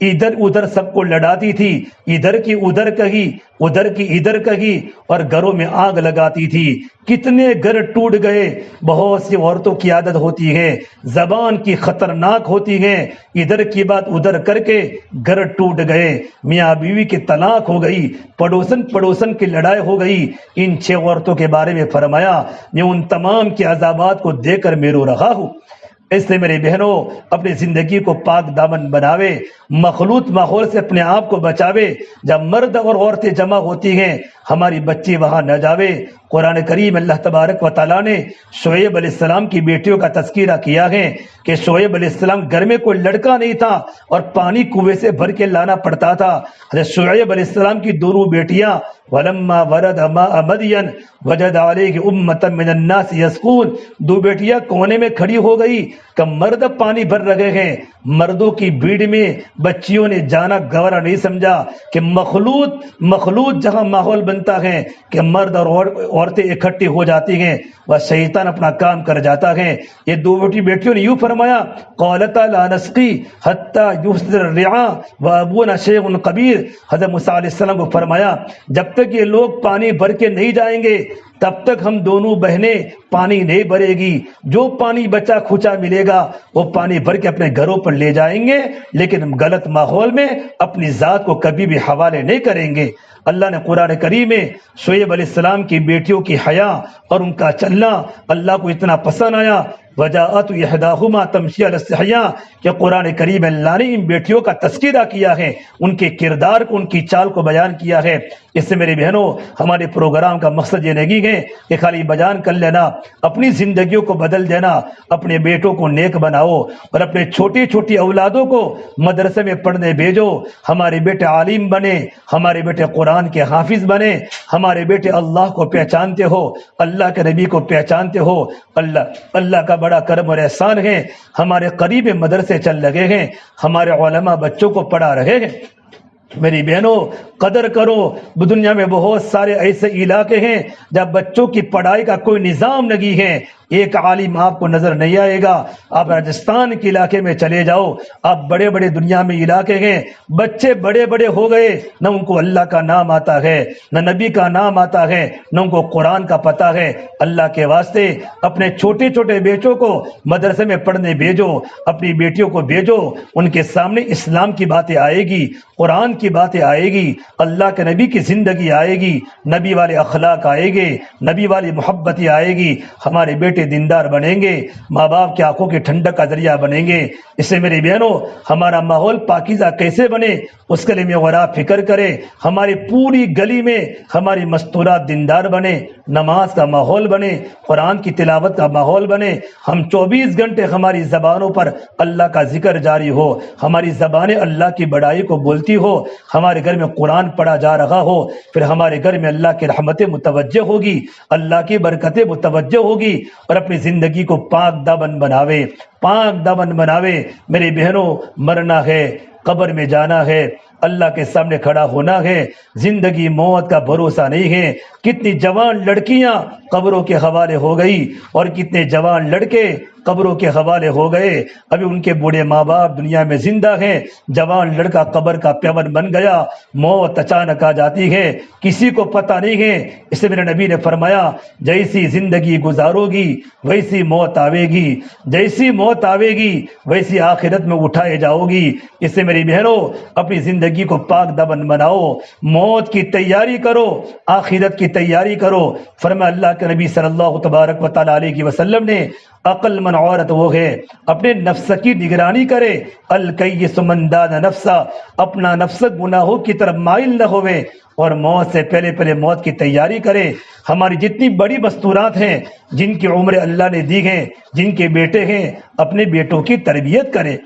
ادھر ادھر سب کو لڑاتی تھی، ادھر کی ادھر کہی، ادھر کی ادھر کہی اور گھروں میں آگ لگاتی تھی۔ کتنے گھر ٹوٹ گئے۔ بہت سی عورتوں کی عادت ہوتی ہے، زبان کی خطرناک ہوتی ہے، ادھر کی بات ادھر کر کے گھر ٹوٹ گئے، میاں بیوی کی طلاق ہو گئی، پڑوسن کی لڑائی ہو گئی۔ ان 6 عورتوں کے بارے میں فرمایا میں ان تمام کے عذابات کو دیکھ کر میں رو رہا ہوں۔ اس لیے میرے بہنوں اپنی زندگی کو پاک دامن بناوے، مخلوط ماحول سے اپنے آپ کو بچاوے۔ جب مرد اور عورتیں جمع ہوتی ہیں ہماری بچی وہاں نہ جاوے۔ قرآن کریم اللہ تبارک و تعالیٰ نے شعیب علیہ السلام کی بیٹیوں کا تذکرہ کیا ہے کہ شعیب علیہ السلام گھر میں کوئی لڑکا نہیں تھا اور پانی کنویں سے بھر کے لانا پڑتا تھا۔ حضرت شعیب علیہ السلام کی دونوں بیٹیاں وَلَمَّا وَرَدَ مَاءَ مَدْيَنَ وَجَدَ عَلَيْهِ أُمَّةً مِّنَ النَّاسِ يَسْقُونَ، 2 بیٹیاں کونے میں کھڑی ہو گئی کہ مرد پانی بھر رہے ہیں۔ مردوں کی بھیڑ میں بچیوں نے جانا گوارا نہیں سمجھا کہ مخلوط جہاں ماحول بنتا ہے کہ مرد اور عورتیں اکٹھی ہو جاتی ہیں وہ شیطان اپنا کام کر جاتا ہے۔ یہ 2 بیٹیوں نے یوں فرمایا قالتا لا نسقی حتی یصدر الرعاء وابونا شیخ کبیر۔ حضرت موسیٰ علیہ السلام کو فرمایا جب تک یہ لوگ پانی بھر کے نہیں جائیں گے تب تک ہم دونوں بہنیں پانی نہیں بھرے گی، جو پانی بچا کھچا ملے گا وہ پانی بھر کے اپنے گھروں پر لے جائیں گے، لیکن غلط ماحول میں اپنی ذات کو کبھی بھی حوالے نہیں کریں گے۔ اللہ نے قرآن کریم میں شعیب علیہ السلام کی بیٹیوں کی حیا اور ان کا چلنا اللہ کو اتنا پسند آیا وجاءت احداہما تمشی علی استحیاء کہ قرآن کریم اللہ نے ان بیٹیوں کا تذکرہ کیا ہے، ان کے کردار کو، ان کی چال کو بیان کیا ہے۔ اس سے میرے بہنوں ہمارے پروگرام کا مقصد یہ نہیں ہے کہ خالی بیان کر لینا، اپنی زندگیوں کو بدل دینا، اپنے بیٹوں کو نیک بناؤ اور اپنے چھوٹی چھوٹی اولادوں کو مدرسے میں پڑھنے بھیجو۔ ہمارے بیٹے عالم بنے، ہمارے بیٹے قرآن کے حافظ بنے، ہمارے بیٹے اللہ کو پہچانتے ہو، اللہ کے نبی کو پہچانتے ہو۔ اللہ کا بڑا کرم اور احسان ہے، ہمارے قریب مدرسے چل لگے ہیں، ہمارے علماء بچوں کو پڑھا رہے ہیں۔ میری بہنوں قدر کرو، دنیا میں بہت سارے ایسے علاقے ہیں جہاں بچوں کی پڑھائی کا کوئی نظام نہیں ہے، ایک عالم آپ کو نظر نہیں آئے گا۔ آپ راجستھان کے علاقے میں چلے جاؤ، آپ بڑے بڑے دنیا میں علاقے ہیں، بچے بڑے بڑے ہو گئے، نہ ان کو اللہ کا نام آتا ہے، نہ نبی کا نام آتا ہے، نہ ان کو قرآن کا پتہ ہے۔ اللہ کے واسطے اپنے چھوٹے چھوٹے بیٹوں کو مدرسے میں پڑھنے بھیجو، اپنی بیٹیوں کو بھیجو، ان کے سامنے اسلام کی باتیں آئے گی، قرآن کی باتیں آئے گی، اللہ کے نبی کی زندگی آئے گی، نبی والے اخلاق آئے گے، نبی والی محبتیں آئے گی۔ ہمارے بیٹے بیٹے دیندار بنیں گے، ماں باپ کی آنکھوں کی ٹھنڈک کا ذریعہ بنیں گے۔ اس سے میری بہنوں ہمارا ماحول پاکیزہ کیسے بنے اس کے لیے میں غور فکر کرے، ہماری پوری گلی میں ہماری مستورات دیندار بنے، نماز کا ماحول بنے، قرآن کی تلاوت کا ماحول بنے، ہم 24 گھنٹے ہماری زبانوں پر اللہ کا ذکر جاری ہو، ہماری زبانیں اللہ کی بڑائی کو بولتی ہو، ہمارے گھر میں قرآن پڑھا جا رہا ہو، پھر ہمارے گھر میں اللہ کی رحمتیں متوجہ ہوگی، اللہ کی برکتیں متوجہ ہوگی، اور اپنی زندگی کو پاک دامن بناوے، پاک دامن بناوے۔ میری بہنوں مرنا ہے، قبر میں جانا ہے، اللہ کے سامنے کھڑا ہونا ہے، زندگی موت کا بھروسہ نہیں ہے۔ کتنی جوان لڑکیاں قبروں کے حوالے ہو گئی اور کتنے جوان لڑکے قبروں کے حوالے ہو گئے، ابھی ان کے بوڑھے ماں باپ دنیا میں زندہ ہیں، جوان لڑکا قبر کا پیون بن گیا، موت اچانک آ جاتی ہے، کسی کو پتہ نہیں ہے۔ اس لیے میرے نبی نے فرمایا جیسی زندگی گزارو گی ویسی موت آوے گی، جیسی موت آوے گی ویسی آخرت میں اٹھائے جاؤ گی۔ اس سے میری بہنوں اپنی زندگی کو پاک دامن بناؤ، موت کی تیاری کرو، آخرت کی تیاری کرو۔ فرمایا اللہ کے نبی صلی اللہ تبارک و تعالی علیہ وسلم نے عقل مند عورت وہ ہے اپنے نفس کی نگرانی کرے، الکیس من دان نفسا، اپنا نفس گناہوں کی طرف مائل نہ ہوئے اور موت سے پہلے پہلے موت کی تیاری کرے۔ ہماری جتنی بڑی مستورات ہیں جن کی عمر اللہ نے دی ہیں، جن کے بیٹے ہیں، اپنے بیٹوں کی تربیت کرے۔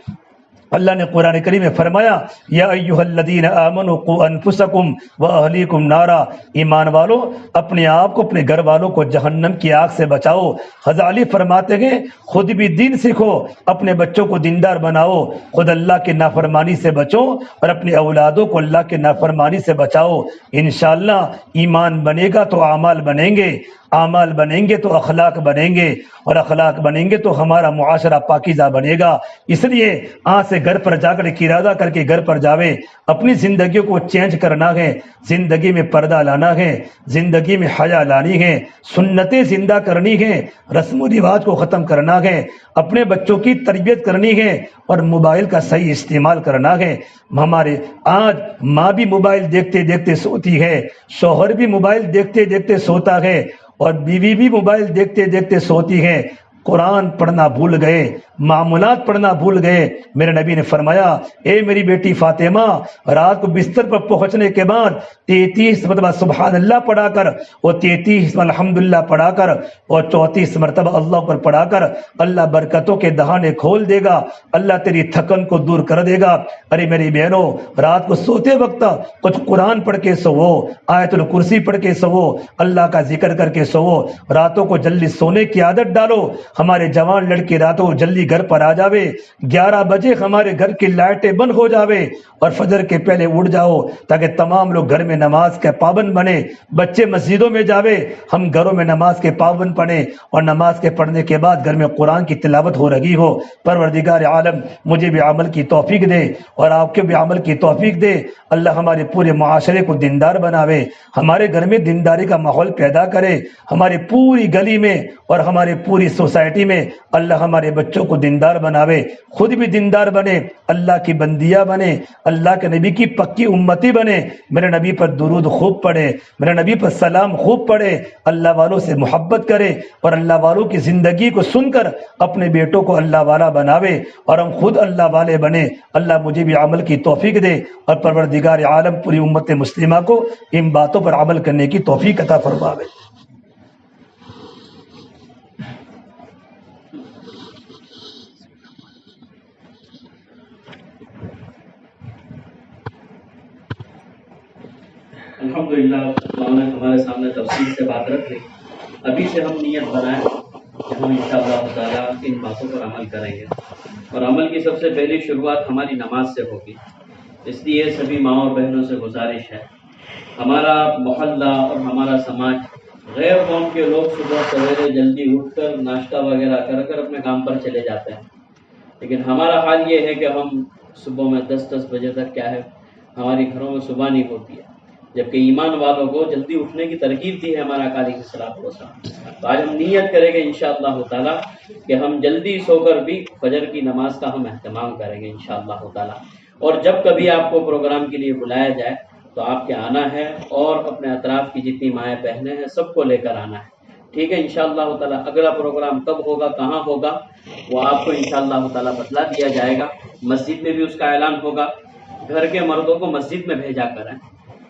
اللہ نے قرآن کریم میں فرمایا یا ایھا الذین آمنوا قوا انفسکم واہلیکم نارا، ایمان والو اپنے آپ کو اپنے گھر والوں کو جہنم کی آگ سے بچاؤ۔ حضرت علی فرماتے ہیں خود بھی دین سیکھو، اپنے بچوں کو دیندار بناؤ، خود اللہ کے نافرمانی سے بچو اور اپنے اولادوں کو اللہ کے نافرمانی سے بچاؤ۔ انشاءاللہ ایمان بنے گا تو اعمال بنیں گے، اعمال بنیں گے تو اخلاق بنیں گے، اور اخلاق بنیں گے تو ہمارا معاشرہ پاکیزہ بنے گا۔ اس لیے آج سے گھر پر جا کر ارادہ کر کے گھر پر جاوے، اپنی زندگیوں کو چینج کرنا ہے، زندگی میں پردہ لانا ہے، زندگی میں حیا لانی ہے، سنتیں زندہ کرنی ہے، رسم و رواج کو ختم کرنا ہے، اپنے بچوں کی تربیت کرنی ہے اور موبائل کا صحیح استعمال کرنا ہے۔ ہمارے آج ماں بھی موبائل دیکھتے دیکھتے سوتی ہے، شوہر بھی موبائل دیکھتے دیکھتے سوتا ہے، اور بیوی بھی موبائل دیکھتے دیکھتے سوتی ہے۔ قرآن پڑھنا بھول گئے، معمولات پڑھنا بھول گئے۔ میرے نبی نے فرمایا اے میری بیٹی فاطمہ، رات کو بستر پر پہنچنے کے بعد 33 مرتبہ سبحان اللہ پڑھا کر، اور 33 الحمدللہ پڑھا کر، اور 34 مرتبہ اللہ پر پڑھا کر، اللہ برکتوں کے دہانے کھول دے گا، اللہ تیری تھکن کو دور کر دے گا۔ ارے میری بہنوں رات کو سوتے وقت کچھ قرآن پڑھ کے سوو، آیت الکرسی پڑھ کے سوو، اللہ کا ذکر کر کے سوو، راتوں کو جلدی سونے کی عادت ڈالو۔ ہمارے جوان لڑکے راتوں جلدی گھر پر آ جاوے، 11 بجے ہمارے گھر کی لائٹیں بند ہو جاوے اور فجر کے پہلے اٹھ جاؤ، تاکہ تمام لوگ گھر میں نماز کے پابند بنے، بچے مسجدوں میں جاوے، ہم گھروں میں نماز کے پابند پڑھیں، اور نماز کے پڑھنے کے بعد گھر میں قرآن کی تلاوت ہو رہی ہو۔ پروردگار عالم مجھے بھی عمل کی توفیق دے اور آپ کے بھی عمل کی توفیق دے۔ اللہ ہمارے پورے معاشرے کو دیندار بناوے، ہمارے گھر میں دینداری کا ماحول پیدا کرے، ہماری پوری گلی میں اور ہماری پوری سوسائٹی میں اللہ ہمارے بچوں کو دیندار بناوے، خود بھی دیندار بنے، اللہ کی بندیاں بنے، اللہ کے نبی کی پکی امتی بنے، میرے نبی پر درود خوب پڑھے، میرے نبی پر سلام خوب پڑھے، اللہ والوں سے محبت کرے، اور اللہ والوں کی زندگی کو سن کر اپنے بیٹوں کو اللہ والا بناوے، اور ہم خود اللہ والے بنے۔ اللہ مجھے بھی عمل کی توفیق دے، اور پروردگار عالم پوری امت مسلمہ کو ان باتوں پر عمل کرنے کی توفیق عطا فرماوے۔ الحمدللہ اللہ نے ہمارے سامنے تفصیل سے بات رکھ لی۔ ابھی سے ہم نیت بنائیں کہ ہم انشاءاللہ تعالیٰ ان باتوں پر عمل کریں گے، اور عمل کی سب سے پہلی شروعات ہماری نماز سے ہوگی۔ اس لیے سبھی ماں اور بہنوں سے گزارش ہے، ہمارا محلہ اور ہمارا سماج غیر قوم کے لوگ صبح سویرے جلدی اٹھ کر ناشتہ وغیرہ کر اپنے کام پر چلے جاتے ہیں، لیکن ہمارا حال یہ ہے کہ ہم صبح میں 10 بجے تک کیا ہے ہماری گھروں میں صبح نہیں ہوتی ہے، جبکہ ایمان والوں کو جلدی اٹھنے کی ترغیب دی ہے ہمارا قاری کی صلاۃ والسلام۔ تو آج ہم نیت کریں گے انشاءاللہ تعالیٰ کہ ہم جلدی سو کر بھی فجر کی نماز کا ہم اہتمام کریں گے انشاءاللہ تعالیٰ، اور جب کبھی آپ کو پروگرام کے لیے بلایا جائے تو آپ کے آنا ہے، اور اپنے اطراف کی جتنی مائیں بہنیں ہیں سب کو لے کر آنا ہے، ٹھیک ہے انشاءاللہ تعالیٰ اگلا پروگرام کب ہوگا کہاں ہوگا وہ آپ کو انشاءاللہ تعالیٰ بتلا دیا جائے گا. مسجد میں بھی اس کا اعلان ہوگا. گھر کے مردوں کو مسجد میں بھیجا کریں.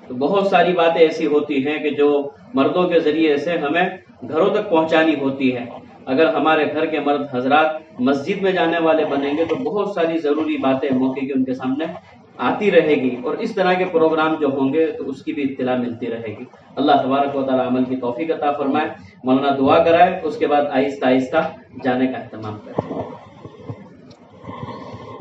تو بہت ساری باتیں ایسی ہوتی ہیں کہ جو مردوں کے ذریعے سے ہمیں گھروں تک پہنچانی ہوتی ہے. اگر ہمارے گھر کے مرد حضرات مسجد میں جانے والے بنیں گے تو بہت ساری ضروری باتیں موقع کی ان کے سامنے آتی رہے گی اور اس طرح کے پروگرام جو ہوں گے تو اس کی بھی اطلاع ملتی رہے گی. اللہ تبارک و تعالیٰ عمل کی توفیق عطا فرمائے. مولانا دعا کرائے اس کے بعد آہستہ آہستہ جانے کا اہتمام کریں.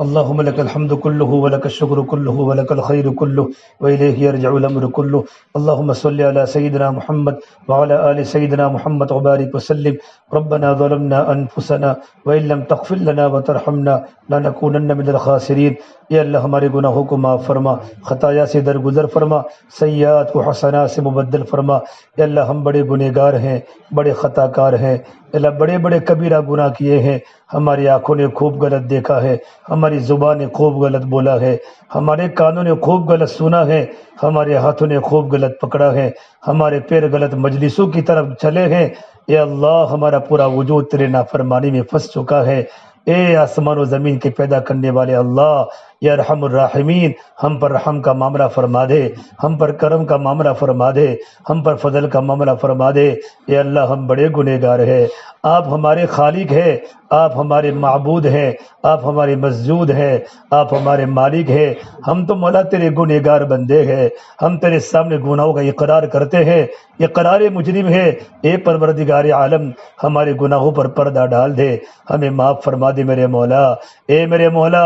اللهم لك الحمد كله ولك الشكر كله ولك الخير كله وإليه يرجع الأمر كله. اللهم صل على سيدنا محمد وعلى آل سيدنا محمد وبارك وسلم. ربنا ظلمنا أنفسنا وإن لم تغفر لنا وترحمنا لنكونن من الخاسرين. اے اللہ ہمارے گناہوں کو معاف فرما، خطایا سے درگزر فرما، سیئات کو حسنات سے مبدل فرما. اے اللہ ہم بڑے گنہگار ہیں، بڑے خطا کار ہیں. اللہ بڑے بڑے کبیرہ گناہ کیے ہیں. ہماری آنکھوں نے خوب غلط دیکھا ہے، ہماری زبان نے خوب غلط بولا ہے، ہمارے کانوں نے خوب غلط سنا ہے، ہمارے ہاتھوں نے خوب غلط پکڑا ہے، ہمارے پیر غلط مجلسوں کی طرف چلے ہیں. اے اللہ ہمارا پورا وجود تیرے نافرمانی میں پھنس چکا ہے. اے آسمان و زمین کے پیدا کرنے والے اللہ یا ارحم الراحمین، ہم پر رحم کا معاملہ فرما دے، ہم پر کرم کا معاملہ فرما دے، ہم پر فضل کا معاملہ فرما دے. اے اللہ ہم بڑے گنہگار ہیں، آپ ہمارے خالق ہیں، آپ ہمارے معبود ہیں، آپ ہمارے مسجود ہیں، آپ ہمارے مالک ہیں. ہم تو مولا تیرے گنہگار بندے ہیں، ہم تیرے سامنے گناہوں کا اقرار کرتے ہیں، اقرار مجرم ہے. اے پروردگار عالم ہمارے گناہوں پر پردہ ڈال دے، ہمیں معاف فرما دے میرے مولا. اے میرے مولا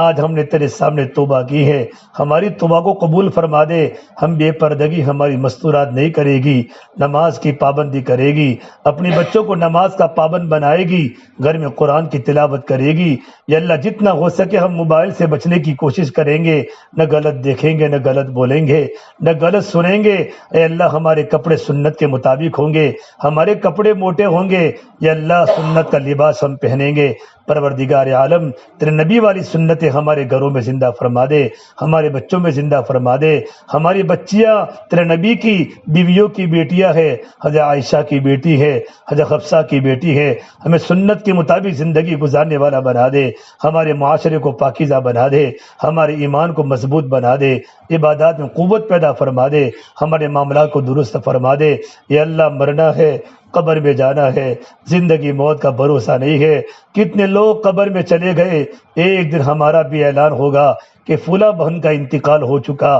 آج ہم نے تیرے سامنے توبہ کی ہے، ہماری توبہ کو قبول فرما دے. ہم بے پردگی ہماری مستورات نہیں کرے گی، نماز کی پابندی کرے گی، اپنے بچوں کو نماز کا پابند بنائے گی، گھر میں قرآن کی تلاوت کرے گی. یا اللہ جتنا ہو سکے ہم موبائل سے بچنے کی کوشش کریں گے، نہ غلط دیکھیں گے، نہ غلط بولیں گے، نہ غلط سنیں گے. اے اللہ ہمارے کپڑے سنت کے مطابق ہوں گے، ہمارے کپڑے موٹے ہوں گے. یا اللہ سنت کا لباس ہم پہنیں گے. پروردگار عالم تیرے نبی والی سنتیں ہمارے گھروں میں زندہ فرما دے، ہمارے بچوں میں زندہ فرما دے. ہماری بچیاں تیرے نبی کی بیویوں کی بیٹیاں ہے، حضرت عائشہ کی بیٹی ہے، حضرت حفصہ کی بیٹی ہے. ہمیں سنت کے مطابق زندگی گزارنے والا بنا دے، ہمارے معاشرے کو پاکیزہ بنا دے، ہمارے ایمان کو مضبوط بنا دے، عبادات میں قوت پیدا فرما دے، ہمارے معاملات کو درست فرما دے. یا اللہ مرنا ہے، قبر میں جانا ہے، زندگی موت کا بھروسہ نہیں ہے. کتنے لوگ قبر میں چلے گئے، ایک دن ہمارا بھی اعلان ہوگا کہ فلاں بہن کا انتقال ہو چکا.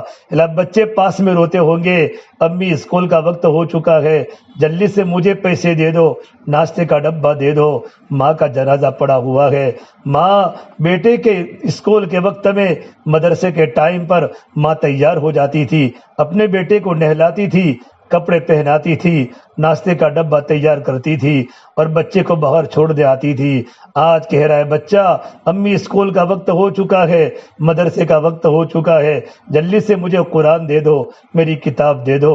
بچے پاس میں روتے ہوں گے، امی اسکول کا وقت ہو چکا ہے، جلدی سے مجھے پیسے دے دو، ناشتے کا ڈبہ دے دو. ماں کا جنازہ پڑا ہوا ہے. ماں بیٹے کے اسکول کے وقت میں، مدرسے کے ٹائم پر ماں تیار ہو جاتی تھی، اپنے بیٹے کو نہلاتی تھی، کپڑے پہناتی تھی، ناشتے کا ڈبہ تیار کرتی تھی اور بچے کو باہر چھوڑ دے آتی تھی. آج کہہ رہا ہے بچہ امی اسکول کا وقت ہو چکا ہے، مدرسے کا وقت ہو چکا ہے، جلدی سے مجھے قرآن دے دو، میری کتاب دے دو.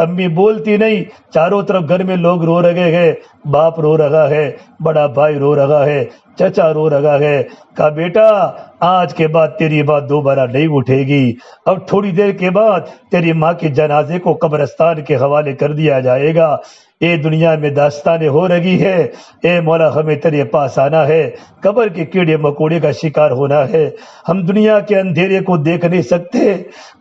امی بولتی نہیں، چاروں طرف گھر میں لوگ رو رہے ہیں، باپ رو رہا ہے، بڑا بھائی رو رہا ہے، چچا رو رہا ہے. کہا بیٹا آج کے بعد تیری بات دوبارہ نہیں اٹھے گی، اب تھوڑی دیر کے بعد تیری ماں کے جنازے کو قبرستان کے حوالے کر دیا جائے گا. اے دنیا میں داستانیں ہو رہی ہے. اے مولا ہمیں تیرے پاس آنا ہے، قبر کے کیڑے مکوڑے کا شکار ہونا ہے. ہم دنیا کے اندھیرے کو دیکھ نہیں سکتے،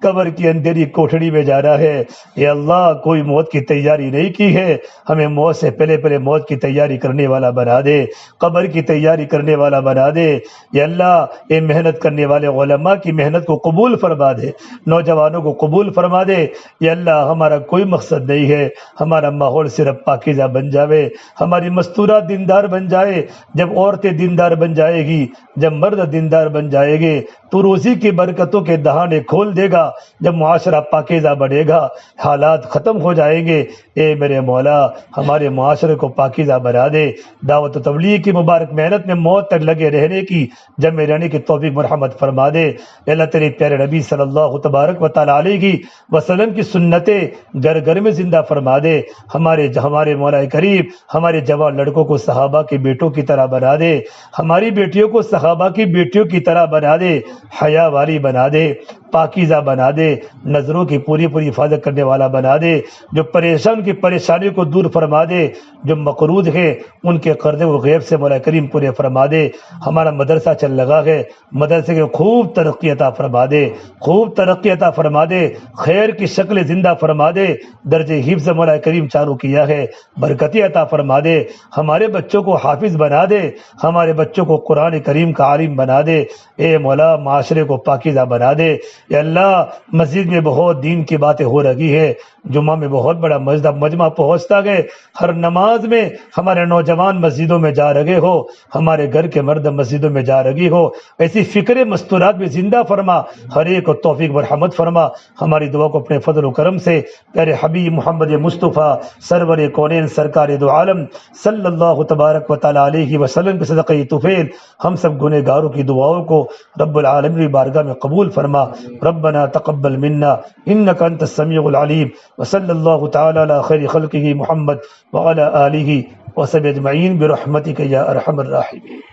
قبر کی اندھیری کوٹھڑی میں جانا ہے. اے اللہ کوئی موت کی تیاری نہیں کی ہے، ہمیں موت سے پہلے موت کی تیاری کرنے والا بنا دے، قبر کی تیاری کرنے والا بنا دے. یا اللہ اے محنت کرنے والے علماء کی محنت کو قبول فرما دے، نوجوانوں کو قبول فرما دے. یا اللہ ہمارا کوئی مقصد نہیں ہے، ہمارا ماحول صرف پاکیزہ بن جاوے، ہماری مستورات دیندار بن جائے. جب عورتیں دیندار بن جائے گی، جب مرد دیندار بن جائے گے تو روزی کی برکتوں کے دہانے کھول دے گا. جب معاشرہ پاکیزہ بڑھے گا، حالات ختم ہو جائیں گے. اے میرے مولا ہمارے معاشرے کو پاکیزہ بنا دے. دعوت و تبلیغ کی مبارک محنت میں موت تک لگے رہنے کی، جمع رہنے کی توفیق مرحمت فرما دے. اللہ تیرے پیارے نبی صلی اللہ تبارک و تعالی علیہ وسلم کی سنتیں گھر گھر میں زندہ فرما دے. ہمارے ہمارے مولا کریم ہمارے جوان لڑکوں کو صحابہ کے بیٹوں کی طرح بنا دے، ہماری بیٹیوں کو صحابہ کی بیٹیوں کی طرح بنا دے، حیا والی بنا دے، پاکیزہ بنا دے، نظروں کی پوری حفاظت کرنے والا بنا دے، جو پریشان کی پریشانی کو دور فرما دے، جو مقروض ہے ان کے قرضے و غیب سے مولا کریم پورے فرما دے۔ ہمارا مدرسہ چل لگا ہے، مدرسے کے خوب ترقی عطا فرما دے، خوب ترقی عطا فرما دے، خیر کی شکل زندہ فرما دے، درجہ حفظ مولا کریم چالو کیا ہے، برکتی عطا فرما دے، ہمارے بچوں کو حافظ بنا دے، ہمارے بچوں کو قرآن کریم کا عالم بنا دے، اے مولا معاشرے کو پاکیزہ بنا دے۔ یا اللہ مسجد میں بہت دین کی باتیں ہو رہی ہے، جمعہ میں بہت بڑا مجمع پہنچتا گئے، ہر نماز میں ہمارے نوجوان مسجدوں میں جا رہے ہو، ہمارے گھر کے مرد مسجدوں میں جا رہی ہو، ایسی فکر مستورات میں زندہ فرما، ہر ایک کو توفیق برحمت فرما۔ ہماری دعا کو اپنے فضل و کرم سے پیارے حبیب محمد مصطفیٰ سرور کونین سرکار دو عالم صلی اللہ تبارک و تعالی علیہ وسلم کے صدقہ طفیل ہم سب گنہگاروں کی دعاؤں کو رب العالمین کی بارگاہ میں قبول فرما۔ ربنا تقبل منا انک انت السمیع العلیم وصلی اللہ تعالی علی خیر خلقہ محمد وعلی آلہ وصحبہ اجمعین برحمتک یا ارحم الراحمین۔